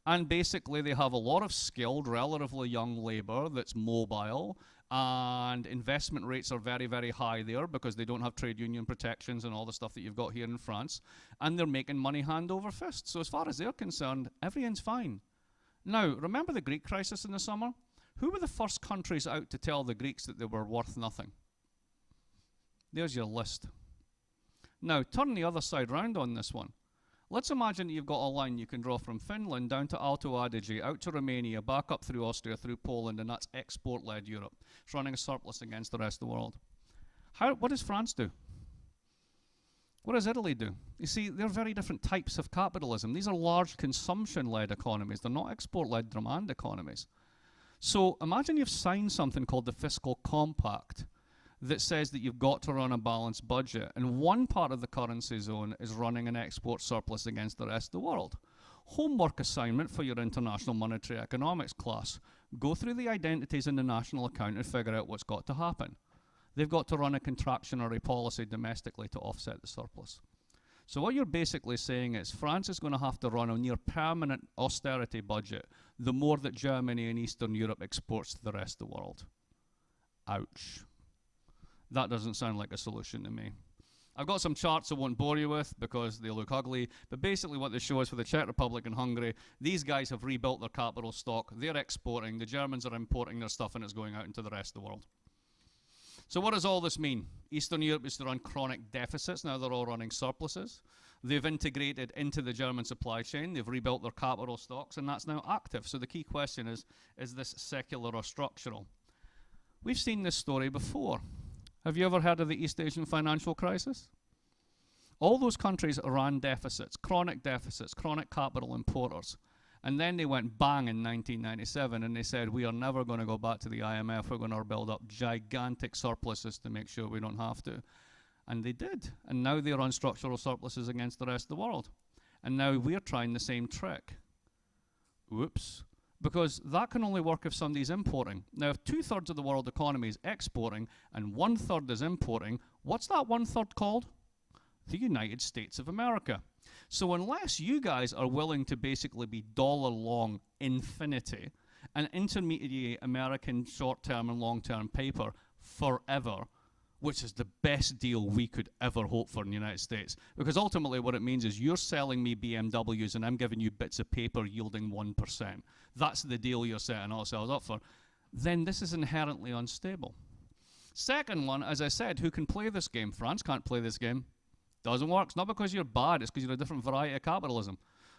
And basically they have a lot of skilled, relatively young labor that's mobile, and investment rates are very, very high there because they don't have trade union protections and all the stuff that you've got here in France. And they're making money hand over fist. So as far as they're concerned, everything's fine. Now, remember the Greek crisis in the summer? Who were the first countries out to tell the Greeks that they were worth nothing? There's your list. Now, turn the other side round on this one. Let's imagine that you've got a line you can draw from Finland down to Alto Adige, out to Romania, back up through Austria, through Poland, and that's export-led Europe. It's running a surplus against the rest of the world. What does France do? What does Italy do? You see, they're very different types of capitalism. These are large consumption-led economies. They're not export-led demand economies. So imagine you've signed something called the Fiscal Compact that says that you've got to run a balanced budget, and one part of the currency zone is running an export surplus against the rest of the world. Homework assignment for your international monetary economics class. Go through the identities in the national account and figure out what's got to happen. They've got to run a contractionary policy domestically to offset the surplus. So what you're basically saying is France is going to have to run a near permanent austerity budget the more that Germany and Eastern Europe exports to the rest of the world. Ouch. That doesn't sound like a solution to me. I've got some charts I won't bore you with because they look ugly, but basically what they show is for the Czech Republic and Hungary, these guys have rebuilt their capital stock, they're exporting, the Germans are importing their stuff and it's going out into the rest of the world. So what does all this mean? Eastern Europe is to run chronic deficits, now they're all running surpluses. They've integrated into the German supply chain, they've rebuilt their capital stocks, and that's now active. So the key question is this secular or structural? We've seen this story before. Have you ever heard of the East Asian financial crisis? All those countries ran deficits, chronic capital importers. And then they went bang in 1997 and they said, we are never going to go back to the IMF, we're going to build up gigantic surpluses to make sure we don't have to. And they did. And now they run structural surpluses against the rest of the world. And now we're trying the same trick. Whoops. Because that can only work if somebody's importing. Now, if 2/3 of the world economy is exporting and 1/3 is importing, what's that 1/3 called? The United States of America. So unless you guys are willing to basically be dollar long infinity and intermediate American short-term and long-term paper forever, which is the best deal we could ever hope for in the United States. Because ultimately what it means is you're selling me BMWs and I'm giving you bits of paper yielding 1%. That's the deal you're setting ourselves up for. Then this is inherently unstable. Second one, as I said, who can play this game? France can't play this game. Doesn't work. It's not because you're bad, it's because you're a different variety of capitalism.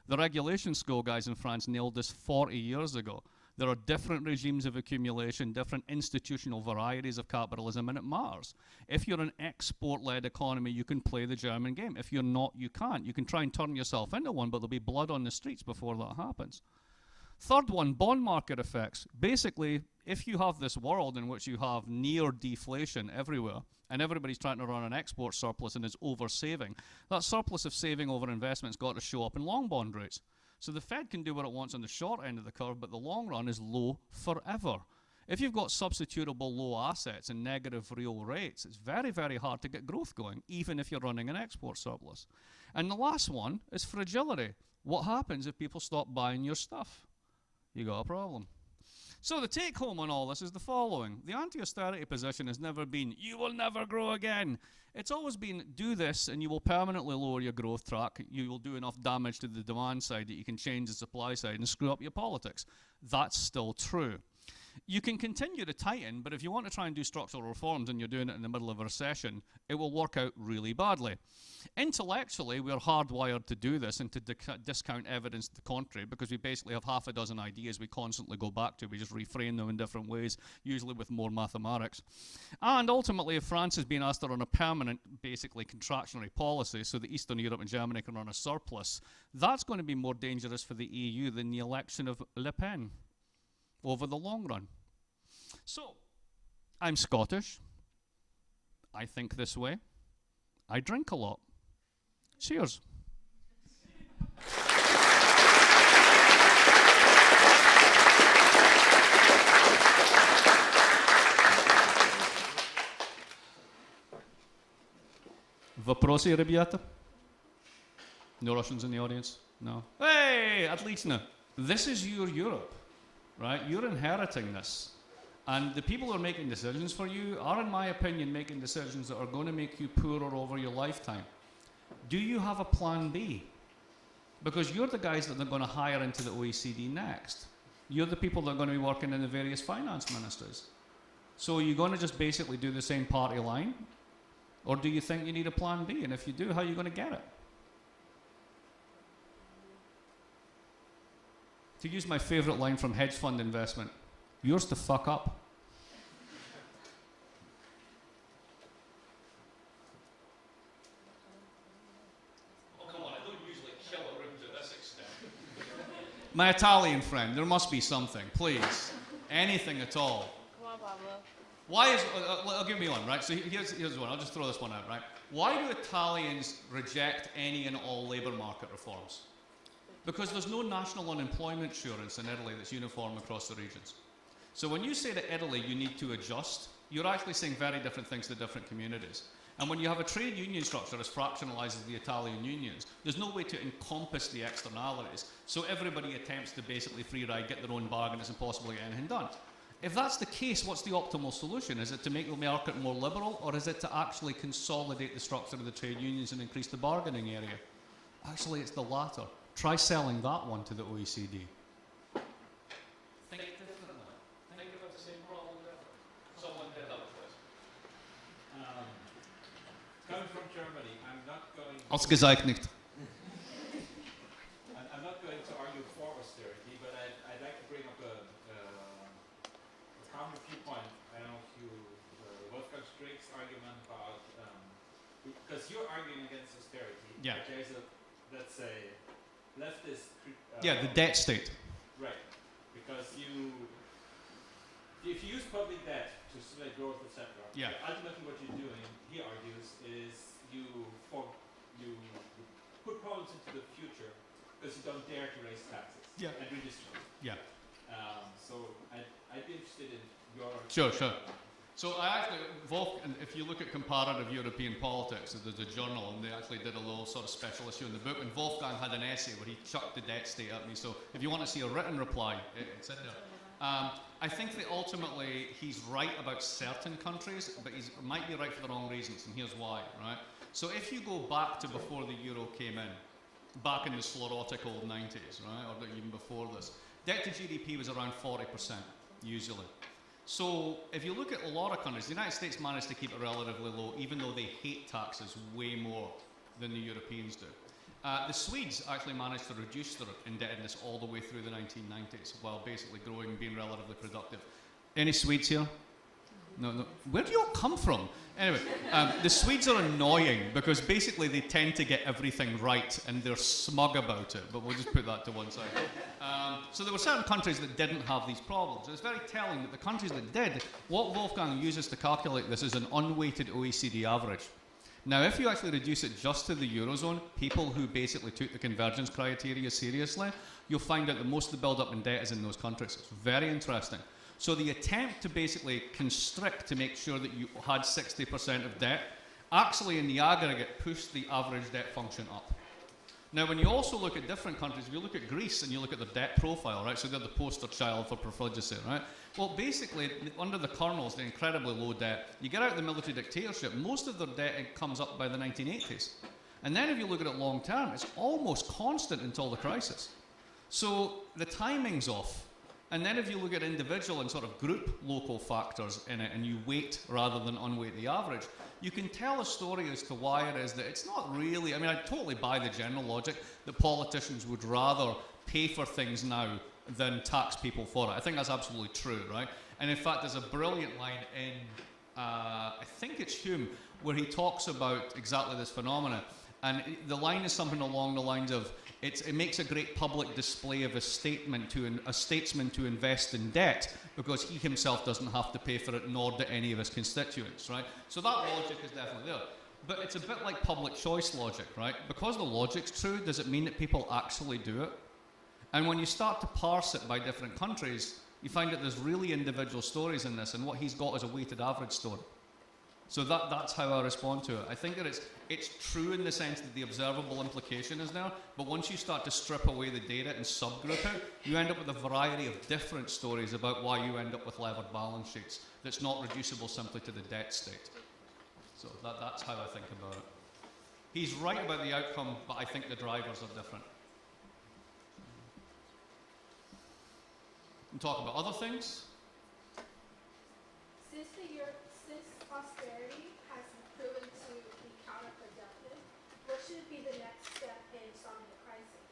The regulation school guys in France nailed this 40 years ago. There are different regimes of accumulation, different institutional varieties of capitalism, and it matters. If you're an export-led economy, you can play the German game. If you're not, you can't. You can try and turn yourself into one, but there'll be blood on the streets before that happens. Third one, bond market effects. Basically, if you have this world in which you have near deflation everywhere, and everybody's trying to run an export surplus and is over-saving, that surplus of saving over investment's got to show up in long bond rates. So the Fed can do what it wants on the short end of the curve, but the long run is low forever. If you've got substitutable low assets and negative real rates, it's very, very hard to get growth going, even if you're running an export surplus. And the last one is fragility. What happens if people stop buying your stuff? You got a problem. So the take home on all this is the following. The anti-austerity position has never been, you will never grow again. It's always been, do this and you will permanently lower your growth track. You will do enough damage to the demand side that you can change the supply side and screw up your politics. That's still true. You can continue to tighten, but if you want to try and do structural reforms and you're doing it in the middle of a recession, it will work out really badly. Intellectually, we're hardwired to do this and to discount evidence to the contrary, because we basically have half a dozen ideas we constantly go back to. We just reframe them in different ways, usually with more mathematics. And ultimately, if France is being asked to run a permanent, basically contractionary policy, so that Eastern Europe and Germany can run a surplus, that's going to be more dangerous for the EU than the election of Le Pen over the long run. So, I'm Scottish. I think this way. I drink a lot. Cheers. Вопросы, ребята? No Russians in the audience? No? Hey, отлично. This is your Europe. Right? You're inheriting this. And the people who are making decisions for you are, in my opinion, making decisions that are going to make you poorer over your lifetime. Do you have a plan B? Because you're the guys that they're going to hire into the OECD next. You're the people that are going to be working in the various finance ministries. So are you going to just basically do the same party line? Or do you think you need a plan B? And if you do, how are you going to get it? To use my favorite line from hedge fund investment, yours to fuck up. Oh, come on, I don't usually kill a room to this extent. My Italian friend, there must be something, please. Anything at all. Come on, Pablo. Why is, I'll give me one, right? So here's one, I'll just throw this one out, right? Why do Italians reject any and all labour market reforms? Because there's no national unemployment insurance in Italy that's uniform across the regions. So when you say to Italy you need to adjust, you're actually saying very different things to different communities. And when you have a trade union structure as fractionalized as the Italian unions, there's no way to encompass the externalities. So everybody attempts to basically free ride, get their own bag, and it's impossible to get anything done. If that's the case, what's the optimal solution? Is it to make the market more liberal, or is it to actually consolidate the structure of the trade unions and increase the bargaining area? Actually, it's the latter. Try selling that one to the OECD. Think differently. Think about the same problem differently. Someone did that with Coming from Germany, I'm not going. Ausgezeichnet. I'm not going to argue for austerity, but I'd like to bring up a counter viewpoint. I don't know if you Wolfgang Strick's argument about because you're arguing against austerity. Yeah. But there's a, let's say, leftist. Yeah, the debt state. Right, because if you use public debt to stimulate growth, etc. Yeah. Ultimately, what you're doing, he argues, is you put problems into the future because you don't dare to raise taxes. Yeah. And redistribute. Yeah. So I'd be interested in your. Sure. So I actually, if you look at comparative European politics, there's a journal, and they actually did a little sort of special issue in the book, and Wolfgang had an essay where he chucked the debt state at me. So if you want to see a written reply, it's in there. I think that ultimately he's right about certain countries, but he might be right for the wrong reasons, and here's why, right? So if you go back to before the euro came in, back in the sclerotic old 90s, right, or even before this, debt to GDP was around 40%, usually. So if you look at a lot of countries, the United States managed to keep it relatively low, even though they hate taxes way more than the Europeans do. The Swedes actually managed to reduce their indebtedness all the way through the 1990s, while basically growing and being relatively productive. Any Swedes here? No. Where do you all come from? Anyway, the Swedes are annoying because basically they tend to get everything right and they're smug about it, but we'll just put that to one side. So there were certain countries that didn't have these problems. And it's very telling that the countries that did, what Wolfgang uses to calculate this is an unweighted OECD average. Now, if you actually reduce it just to the Eurozone, people who basically took the convergence criteria seriously, you'll find out that most of the build-up in debt is in those countries. It's very interesting. So the attempt to basically constrict to make sure that you had 60% of debt actually in the aggregate pushed the average debt function up. Now, when you also look at different countries, if you look at Greece and you look at their debt profile, right, so they're the poster child for profligacy, right? Well, basically, under the colonels, the incredibly low debt, you get out of the military dictatorship, most of their debt comes up by the 1980s. And then if you look at it long term, it's almost constant until the crisis. So the timing's off. And then if you look at individual and sort of group local factors in it and you weight rather than unweight the average, you can tell a story as to why it is that it's not really, I mean, I totally buy the general logic that politicians would rather pay for things now than tax people for it. I think that's absolutely true, right? And in fact, there's a brilliant line in, I think it's Hume, where he talks about exactly this phenomenon. And the line is something along the lines of, it makes a great public display of a statesman to invest in debt because he himself doesn't have to pay for it, nor do any of his constituents, right? So that logic is definitely there. But it's a bit like public choice logic, right? Because the logic's true, does it mean that people actually do it? And when you start to parse it by different countries, you find that there's really individual stories in this, and what he's got is a weighted average story. So that's how I respond to it. I think that it's true in the sense that the observable implication is there, but once you start to strip away the data and subgroup it, you end up with a variety of different stories about why you end up with levered balance sheets that's not reducible simply to the debt state. So that's how I think about it. He's right about the outcome, but I think the drivers are different. And talk about other things. Since austerity has proven to be counterproductive, what should be the next step in solving the crisis?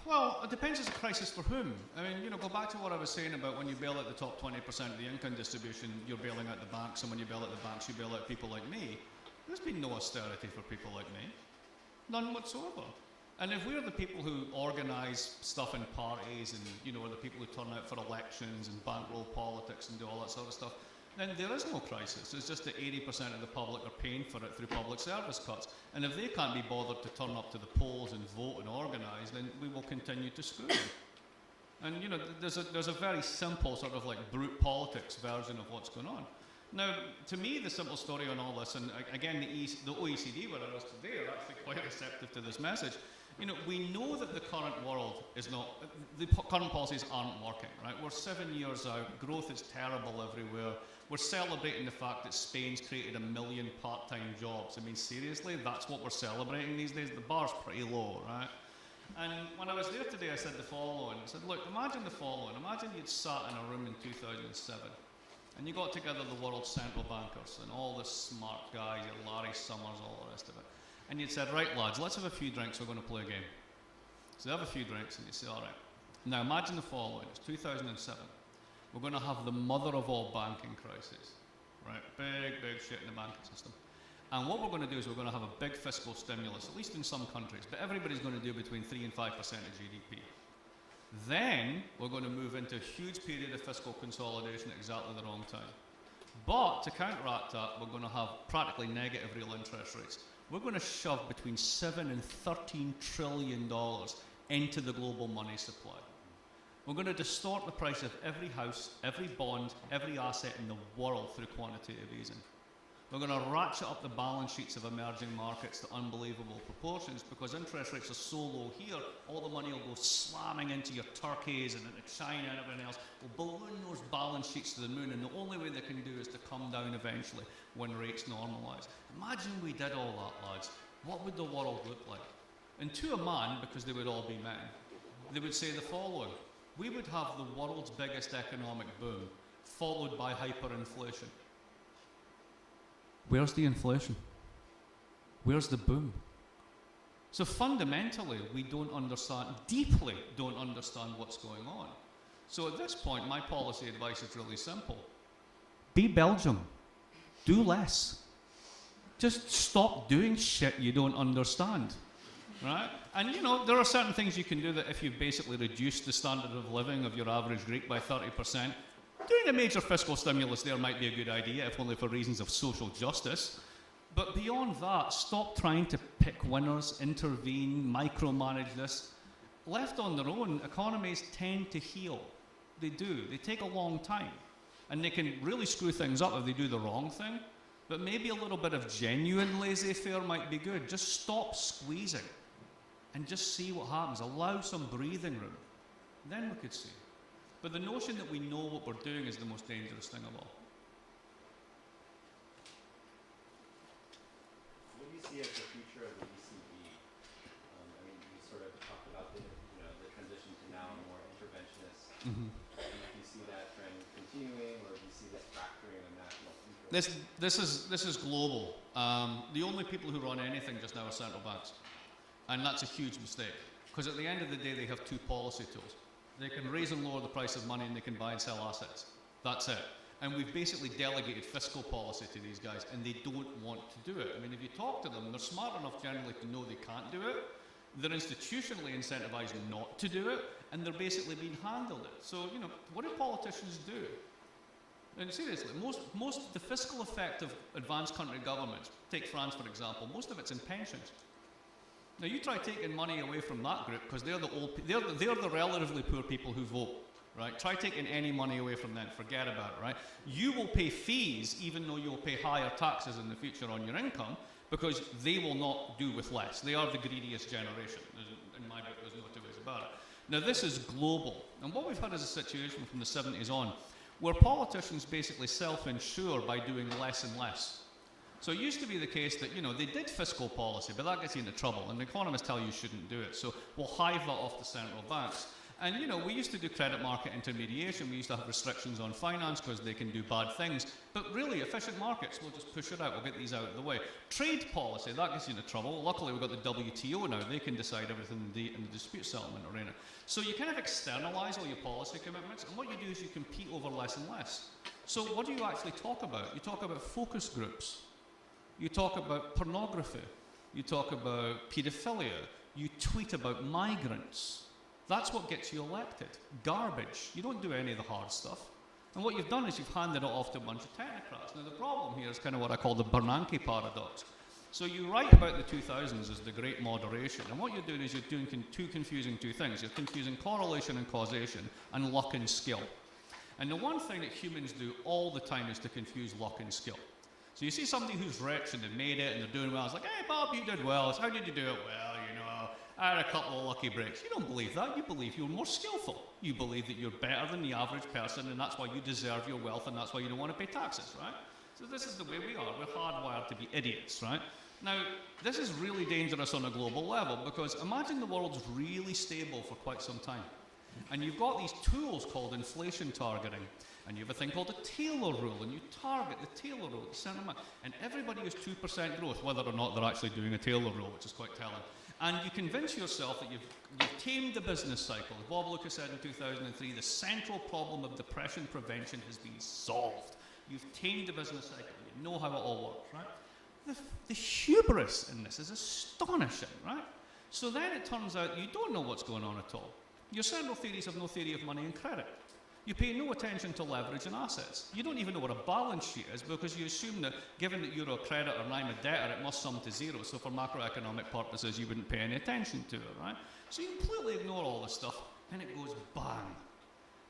Well, it depends. It's a crisis for whom. I mean, go back to what I was saying about when you bail out the top 20% of the income distribution, you're bailing out the banks, and when you bail out the banks, you bail out people like me. There's been no austerity for people like me. None whatsoever. And if we're the people who organise stuff in parties and, are the people who turn out for elections and bankroll politics and do all that sort of stuff, then there is no crisis. It's just that 80% of the public are paying for it through public service cuts. And if they can't be bothered to turn up to the polls and vote and organise, then we will continue to screw them. And, there's a very simple sort of like brute politics version of what's going on. Now, to me, the simple story on all this, and again, the OECD, where I was today, are actually quite receptive to this message. We know that the current world is not, the current policies aren't working, right? We're 7 years out, growth is terrible everywhere. We're celebrating the fact that Spain's created 1 million part-time jobs. I mean, seriously, that's what we're celebrating these days? The bar's pretty low, right? And when I was there today, I said the following. I said, look, imagine the following. Imagine you'd sat in a room in 2007, and you got together the world's central bankers and all the smart guys, your Larry Summers, all the rest of it. And you'd said, right, lads, let's have a few drinks, we're going to play a game. So they have a few drinks, and you say, all right. Now imagine the following, it's 2007. We're going to have the mother of all banking crises, right? Big shit in the banking system. And what we're going to do is we're going to have a big fiscal stimulus, at least in some countries, but everybody's going to do between 3 and 5% of GDP. Then we're going to move into a huge period of fiscal consolidation at exactly the wrong time. But to counteract that, we're going to have practically negative real interest rates. We're going to shove between $7 and $13 trillion into the global money supply. We're going to distort the price of every house, every bond, every asset in the world through quantitative easing. We're going to ratchet up the balance sheets of emerging markets to unbelievable proportions because interest rates are so low here, all the money will go slamming into your Turkeys and into China and everything else. We'll balloon those balance sheets to the moon, and the only way they can do is to come down eventually when rates normalise. Imagine we did all that, lads. What would the world look like? And to a man, because they would all be men, they would say the following. We would have the world's biggest economic boom, followed by hyperinflation. Where's the inflation? Where's the boom? So fundamentally, we don't understand, deeply don't understand what's going on. So at this point, my policy advice is really simple. Be Belgium. Do less. Just stop doing shit you don't understand. Right? And there are certain things you can do that if you've basically reduced the standard of living of your average Greek by 30%, doing a major fiscal stimulus there might be a good idea, if only for reasons of social justice. But beyond that, stop trying to pick winners, intervene, micromanage this. Left on their own, economies tend to heal. They do. They take a long time. And they can really screw things up if they do the wrong thing. But maybe a little bit of genuine laissez-faire might be good. Just stop squeezing and just see what happens. Allow some breathing room. Then we could see. But the notion that we know what we're doing is the most dangerous thing of all. What do you see as the future of the ECB? I mean, you sort of talked about the transition to now a more interventionist. Mm-hmm. Do you see that trend continuing, or do you see this fracturing of national interest? This is global. The only people who run anything just now are central banks. And that's a huge mistake. Because at the end of the day, they have two policy tools. They can raise and lower the price of money, and they can buy and sell assets. That's it. And we've basically delegated fiscal policy to these guys, and they don't want to do it. I mean, if you talk to them, they're smart enough generally to know they can't do it. They're institutionally incentivized not to do it, and they're basically being handled it. So, what do politicians do? And seriously, most the fiscal effect of advanced country governments, take France for example, most of it's in pensions. Now you try taking money away from that group, because they're the relatively poor people who vote, right? Try taking any money away from them, forget about it, right? You will pay fees even though you'll pay higher taxes in the future on your income, because they will not do with less. They are the greediest generation. In my book, there's no two ways about it. Now this is global, and what we've had is a situation from the 70s on, where politicians basically self-insure by doing less and less. So it used to be the case that, they did fiscal policy, but that gets you into trouble, and the economists tell you shouldn't do it. So we'll hive that off the central banks. And, we used to do credit market intermediation. We used to have restrictions on finance because they can do bad things. But really, efficient markets, we'll just push it out. We'll get these out of the way. Trade policy, that gets you into trouble. Luckily, we've got the WTO now. They can decide everything in the dispute settlement arena. So you kind of externalize all your policy commitments, and what you do is you compete over less and less. So what do you actually talk about? You talk about focus groups. You talk about pornography. You talk about paedophilia. You tweet about migrants. That's what gets you elected. Garbage. You don't do any of the hard stuff. And what you've done is you've handed it off to a bunch of technocrats. Now the problem here is kind of what I call the Bernanke paradox. So you write about the 2000s as the great moderation, and what you're doing is you're doing confusing two things. You're confusing correlation and causation, and luck and skill. And the one thing that humans do all the time is to confuse luck and skill. So you see somebody who's rich and they've made it and they're doing well. It's like, hey, Bob, you did well. It's, how did you do it? Well, I had a couple of lucky breaks. You don't believe that. You believe you're more skillful. You believe that you're better than the average person, and that's why you deserve your wealth, and that's why you don't want to pay taxes, right? So this is the way we are. We're hardwired to be idiots, right? Now, this is really dangerous on a global level, because imagine the world's really stable for quite some time. And you've got these tools called inflation targeting. And you have a thing called a Taylor rule, and you target the Taylor rule, and everybody has 2% growth, whether or not they're actually doing a Taylor rule, which is quite telling. And you convince yourself that you've tamed the business cycle. As Bob Lucas said in 2003, the central problem of depression prevention has been solved. You've tamed the business cycle. You know how it all works, right? The hubris in this is astonishing, right? So then it turns out you don't know what's going on at all. Your central theories have no theory of money and credit. You pay no attention to leverage and assets. You don't even know what a balance sheet is, because you assume that given that you're a creditor and I'm a debtor, it must sum to zero. So for macroeconomic purposes, you wouldn't pay any attention to it, right? So you completely ignore all this stuff, and it goes bang.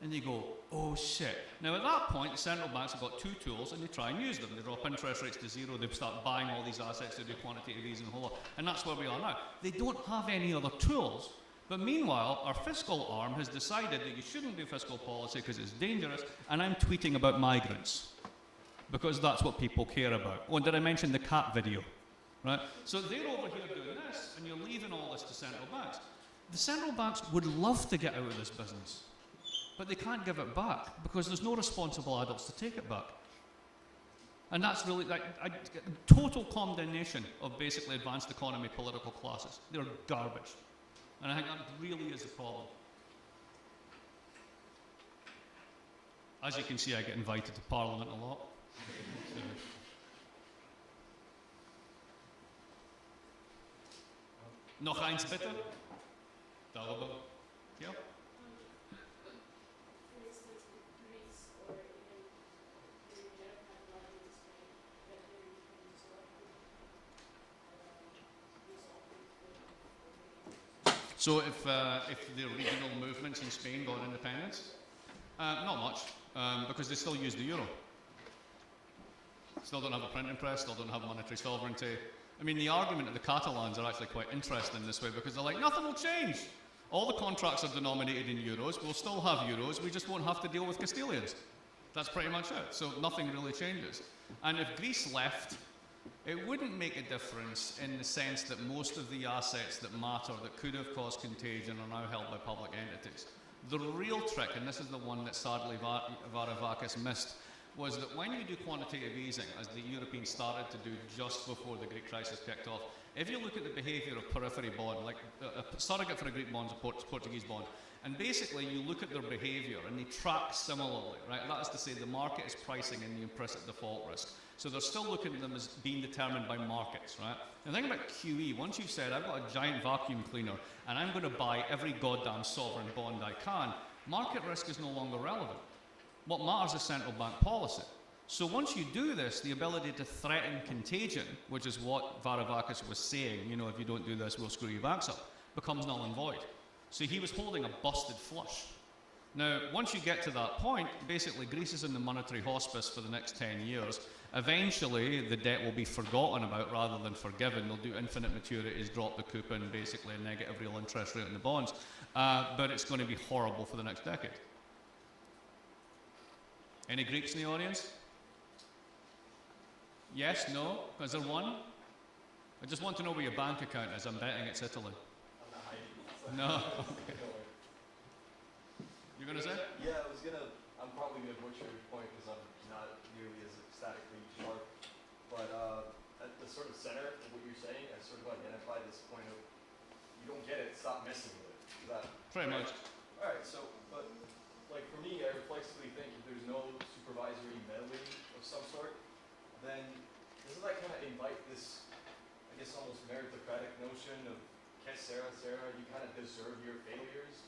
And they go, oh shit. Now at that point, the central banks have got two tools, and they try and use them. They drop interest rates to zero, they start buying all these assets, they do quantitative easing and a whole lot. And that's where we are now. They don't have any other tools. But meanwhile, our fiscal arm has decided that you shouldn't do fiscal policy because it's dangerous, and I'm tweeting about migrants because that's what people care about. Oh, and did I mention the cat video? Right? So they're over here doing this, and you're leaving all this to central banks. The central banks would love to get out of this business, but they can't give it back because there's no responsible adults to take it back. And that's really total condemnation of basically advanced economy political classes. They're garbage. And I think that really is a problem. As you can see, I get invited to Parliament a lot. Noch eins bitte? Darüber. Ja? So if the regional movements in Spain got independence, Not much, because they still use the euro. Still don't have a printing press, still don't have monetary sovereignty. I mean, the argument of the Catalans are actually quite interesting in this way, because they're like, nothing will change. All the contracts are denominated in euros, we'll still have euros, we just won't have to deal with Castilians. That's pretty much it. So nothing really changes. And if Greece left, it wouldn't make a difference in the sense that most of the assets that matter, that could have caused contagion, are now held by public entities. The real trick, and this is the one that sadly Varoufakis missed, was that when you do quantitative easing, as the Europeans started to do just before the Greek crisis kicked off, if you look at the behaviour of periphery bond, like a surrogate for a Greek bond is a Portuguese bond, and basically you look at their behaviour and they track similarly, right? That is to say the market is pricing in the implicit default risk. So they're still looking at them as being determined by markets, right? The thing about QE, once you've said, I've got a giant vacuum cleaner and I'm going to buy every goddamn sovereign bond I can, market risk is no longer relevant. What matters is central bank policy. So once you do this, the ability to threaten contagion, which is what Varoufakis was saying, you know, if you don't do this, we'll screw your backs up, becomes null and void. So he was holding a busted flush. Now, once you get to that point, basically Greece is in the monetary hospice for the next 10 years. Eventually, the debt will be forgotten about rather than forgiven. They'll do infinite maturities, drop the coupon, basically a negative real interest rate on the bonds. But it's going to be horrible for the next decade. Any Greeks in the audience? Yes, no? Is there one? I just want to know where your bank account is. I'm betting it's Italy. No? Okay. You're going to say? Yeah, I'm probably going to butcher your point because I'm not nearly as ecstatically sharp. But at the sort of center of what you're saying, I sort of identify this point of, you don't get it, stop messing with it. Is that Pretty right? much. All right, so, but like for me, I reflexively think if there's no supervisory meddling of some sort, then doesn't that kind of invite this, I guess, almost meritocratic notion of que sera, sera, you kind of deserve your failures?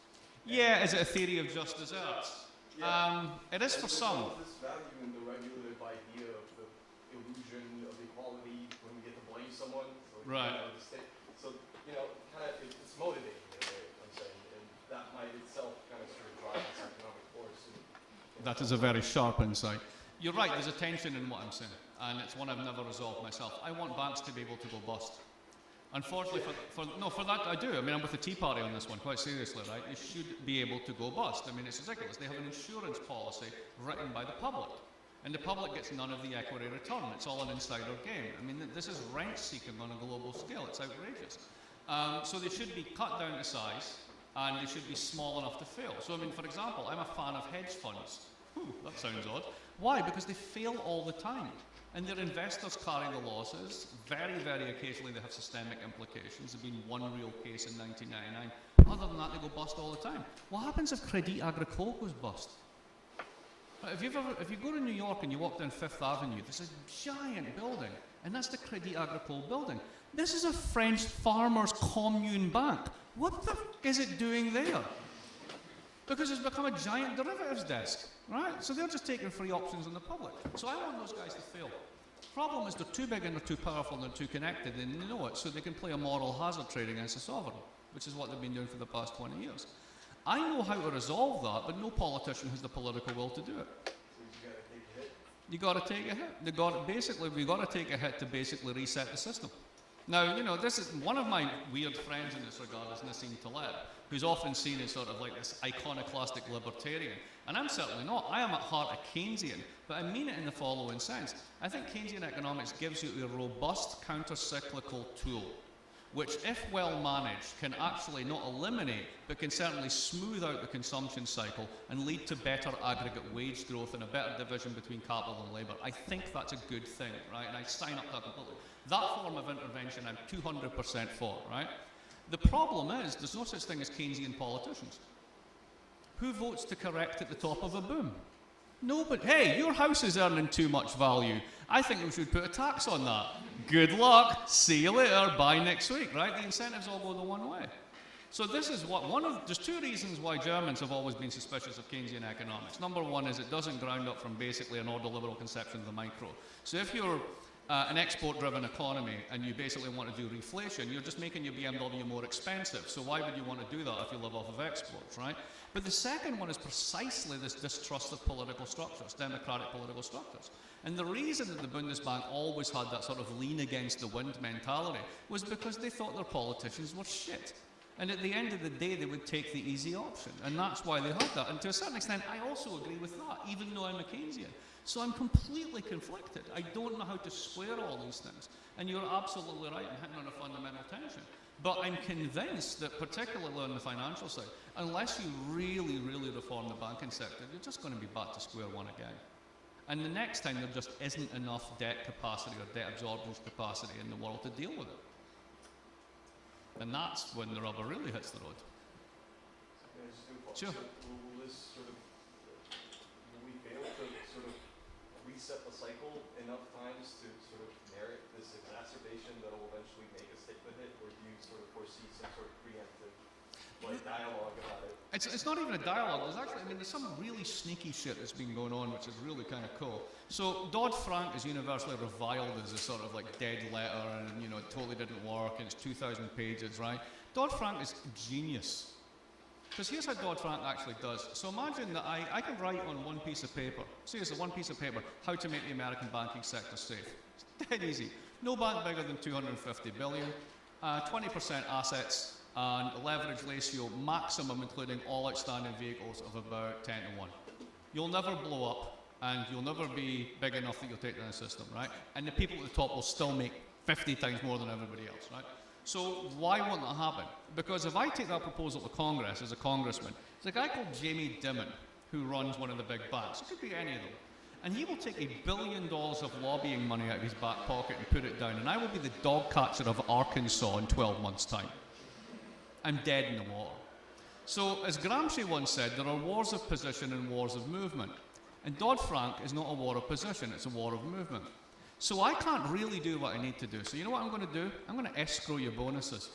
Yeah, is it a theory of just desserts? Yeah. It is for some. There's this value in the regulative idea of the illusion of equality when we get to blame someone. So, Right. You know, so, you know, kind of, it's motivating in a way, I'm saying, and that might itself kind of sort of drive this economic force. That is a very sharp insight. You're right, there's a tension in what I'm saying, and it's one I've never resolved myself. I want banks to be able to go bust. Unfortunately, for that I do. I mean, I'm with the Tea Party on this one, quite seriously, right? You should be able to go bust. I mean, it's ridiculous. They have an insurance policy written by the public, and the public gets none of the equity return. It's all an insider game. I mean, this is rent seeking on a global scale. It's outrageous. So they should be cut down to size, and they should be small enough to fail. So, I mean, for example, I'm a fan of hedge funds. That sounds odd. Why? Because they fail all the time. And their investors carry the losses. Very, very occasionally they have systemic implications. There's been one real case in 1999. Other than that, they go bust all the time. What happens if Crédit Agricole goes bust? If you go to New York and you walk down Fifth Avenue, there's a giant building, and that's the Crédit Agricole building. This is a French farmers' commune bank. What the f*** is it doing there? Because it's become a giant derivatives desk, right? So they're just taking free options on the public. So I want those guys to fail. Problem is they're too big and they're too powerful and they're too connected and they know it, so they can play a moral hazard trade against a sovereign, which is what they've been doing for the past 20 years. I know how to resolve that, but no politician has the political will to do it. You got to take a hit. Basically, we got to take a hit to basically reset the system. Now, you know, this is one of my weird friends in this regard is Nassim Taleb, who's often seen as sort of like this iconoclastic libertarian. And I'm certainly not. I am at heart a Keynesian, but I mean it in the following sense. I think Keynesian economics gives you a robust counter-cyclical tool, which, if well managed, can actually not eliminate, but can certainly smooth out the consumption cycle and lead to better aggregate wage growth and a better division between capital and labour. I think that's a good thing, right? And I sign up to that completely. That form of intervention I'm 200% for, right? The problem is there's no such thing as Keynesian politicians. Who votes to correct at the top of a boom? Nobody. Hey, your house is earning too much value. I think we should put a tax on that. Good luck. See you later. Buy next week, right? The incentives all go the one way. So this is what there's two reasons why Germans have always been suspicious of Keynesian economics. Number one is it doesn't ground up from basically an order liberal conception of the micro. So if you're an export-driven economy and you basically want to do reflation, you're just making your BMW more expensive. So why would you want to do that if you live off of exports, right? But the second one is precisely this distrust of political structures, democratic political structures. And the reason that the Bundesbank always had that sort of lean against the wind mentality was because they thought their politicians were shit. And at the end of the day, they would take the easy option. And that's why they had that. And to a certain extent, I also agree with that, even though I'm a Keynesian. So I'm completely conflicted. I don't know how to square all these things. And you're absolutely right, I'm hitting on a fundamental tension. But I'm convinced that, particularly on the financial side, unless you really, really reform the banking sector, you're just going to be back to square one again. And the next time, there just isn't enough debt capacity or debt absorption capacity in the world to deal with it. And that's when the rubber really hits the road. Sure. Will this sort of, will we fail to sort of reset the cycle enough times to sort of merit this exacerbation that will eventually make us take the hit, or do you sort of foresee some sort of preemptive dialogue about it? It's not even a dialogue. There's actually, there's some really sneaky shit that's been going on, which is really kind of cool. So Dodd-Frank is universally reviled as a sort of like dead letter, and it totally didn't work, and it's 2,000 pages, right? Dodd-Frank is genius. Because here's how Dodd-Frank actually does. So imagine that I can write on one piece of paper, seriously, one piece of paper, how to make the American banking sector safe. It's dead easy. No bank bigger than 250 billion, 20% assets, and a leverage ratio maximum, including all outstanding vehicles, of about 10 to 1. You'll never blow up, and you'll never be big enough that you'll take down the system, right? And the people at the top will still make 50 times more than everybody else, right? So why won't that happen? Because if I take that proposal to Congress as a congressman, there's a guy called Jamie Dimon who runs one of the big banks. It could be any of them. And he will take $1 billion of lobbying money out of his back pocket and put it down, and I will be the dog catcher of Arkansas in 12 months' time. I'm dead in the water. So, as Gramsci once said, there are wars of position and wars of movement. And Dodd-Frank is not a war of position, it's a war of movement. So I can't really do what I need to do. So you know what I'm going to do? I'm going to escrow your bonuses.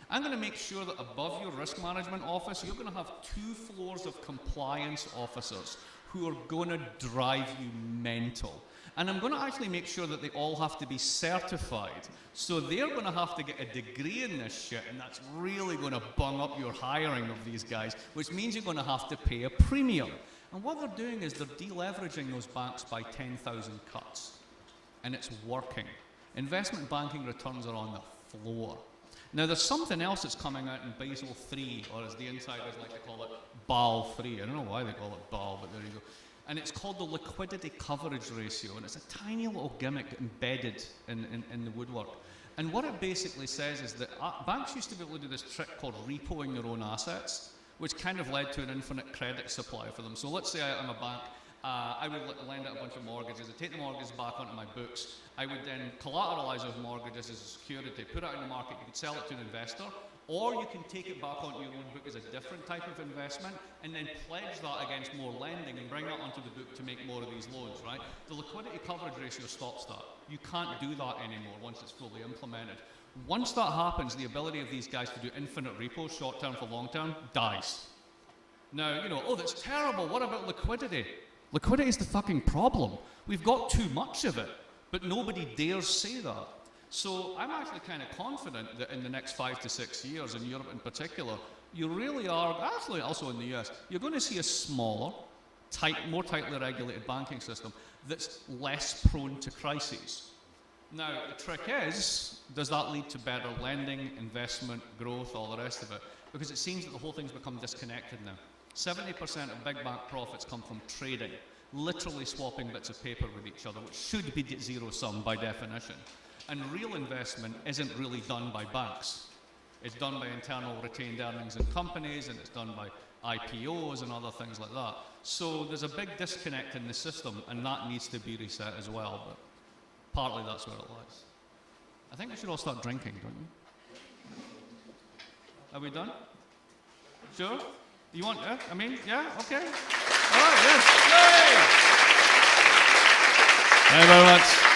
I'm going to make sure that above your risk management office, you're going to have 2 floors of compliance officers who are going to drive you mental. And I'm going to actually make sure that they all have to be certified. So they're going to have to get a degree in this shit, and that's really going to bung up your hiring of these guys, which means you're going to have to pay a premium. And what they're doing is they're deleveraging those banks by 10,000 cuts. And it's working. Investment banking returns are on the floor. Now there's something else that's coming out in Basel III, or as the insiders like to call it, BAL 3. I don't know why they call it BAL, but there you go. And it's called the liquidity coverage ratio, and it's a tiny little gimmick embedded in the woodwork. And what it basically says is that banks used to be able to do this trick called repoing their own assets, which kind of led to an infinite credit supply for them. So let's say I'm a bank, I would lend out a bunch of mortgages, I'd take the mortgages back onto my books, I would then collateralize those mortgages as a security, put it out in the market, you could sell it to an investor, or you can take it back onto your own book as a different type of investment and then pledge that against more lending and bring that onto the book to make more of these loans, right? The liquidity coverage ratio stops that. You can't do that anymore once it's fully implemented. Once that happens, the ability of these guys to do infinite repos, short term for long term, dies. Now, oh, that's terrible, what about liquidity? Liquidity is the fucking problem. We've got too much of it, but nobody dares say that. So I'm actually kind of confident that in the next 5 to 6 years, in Europe in particular, you really are, actually also in the US, you're going to see a smaller, more tightly regulated banking system that's less prone to crises. Now, the trick is, does that lead to better lending, investment, growth, all the rest of it? Because it seems that the whole thing's become disconnected now. 70% of big bank profits come from trading, literally swapping bits of paper with each other, which should be zero-sum by definition. And real investment isn't really done by banks. It's done by internal retained earnings in companies, and it's done by IPOs and other things like that. So there's a big disconnect in the system, and that needs to be reset as well, but partly that's where it lies. I think we should all start drinking, don't you? Are we done? Sure? You want, yeah? I mean, yeah? Okay. All right, yes. Yay! Thank you very much.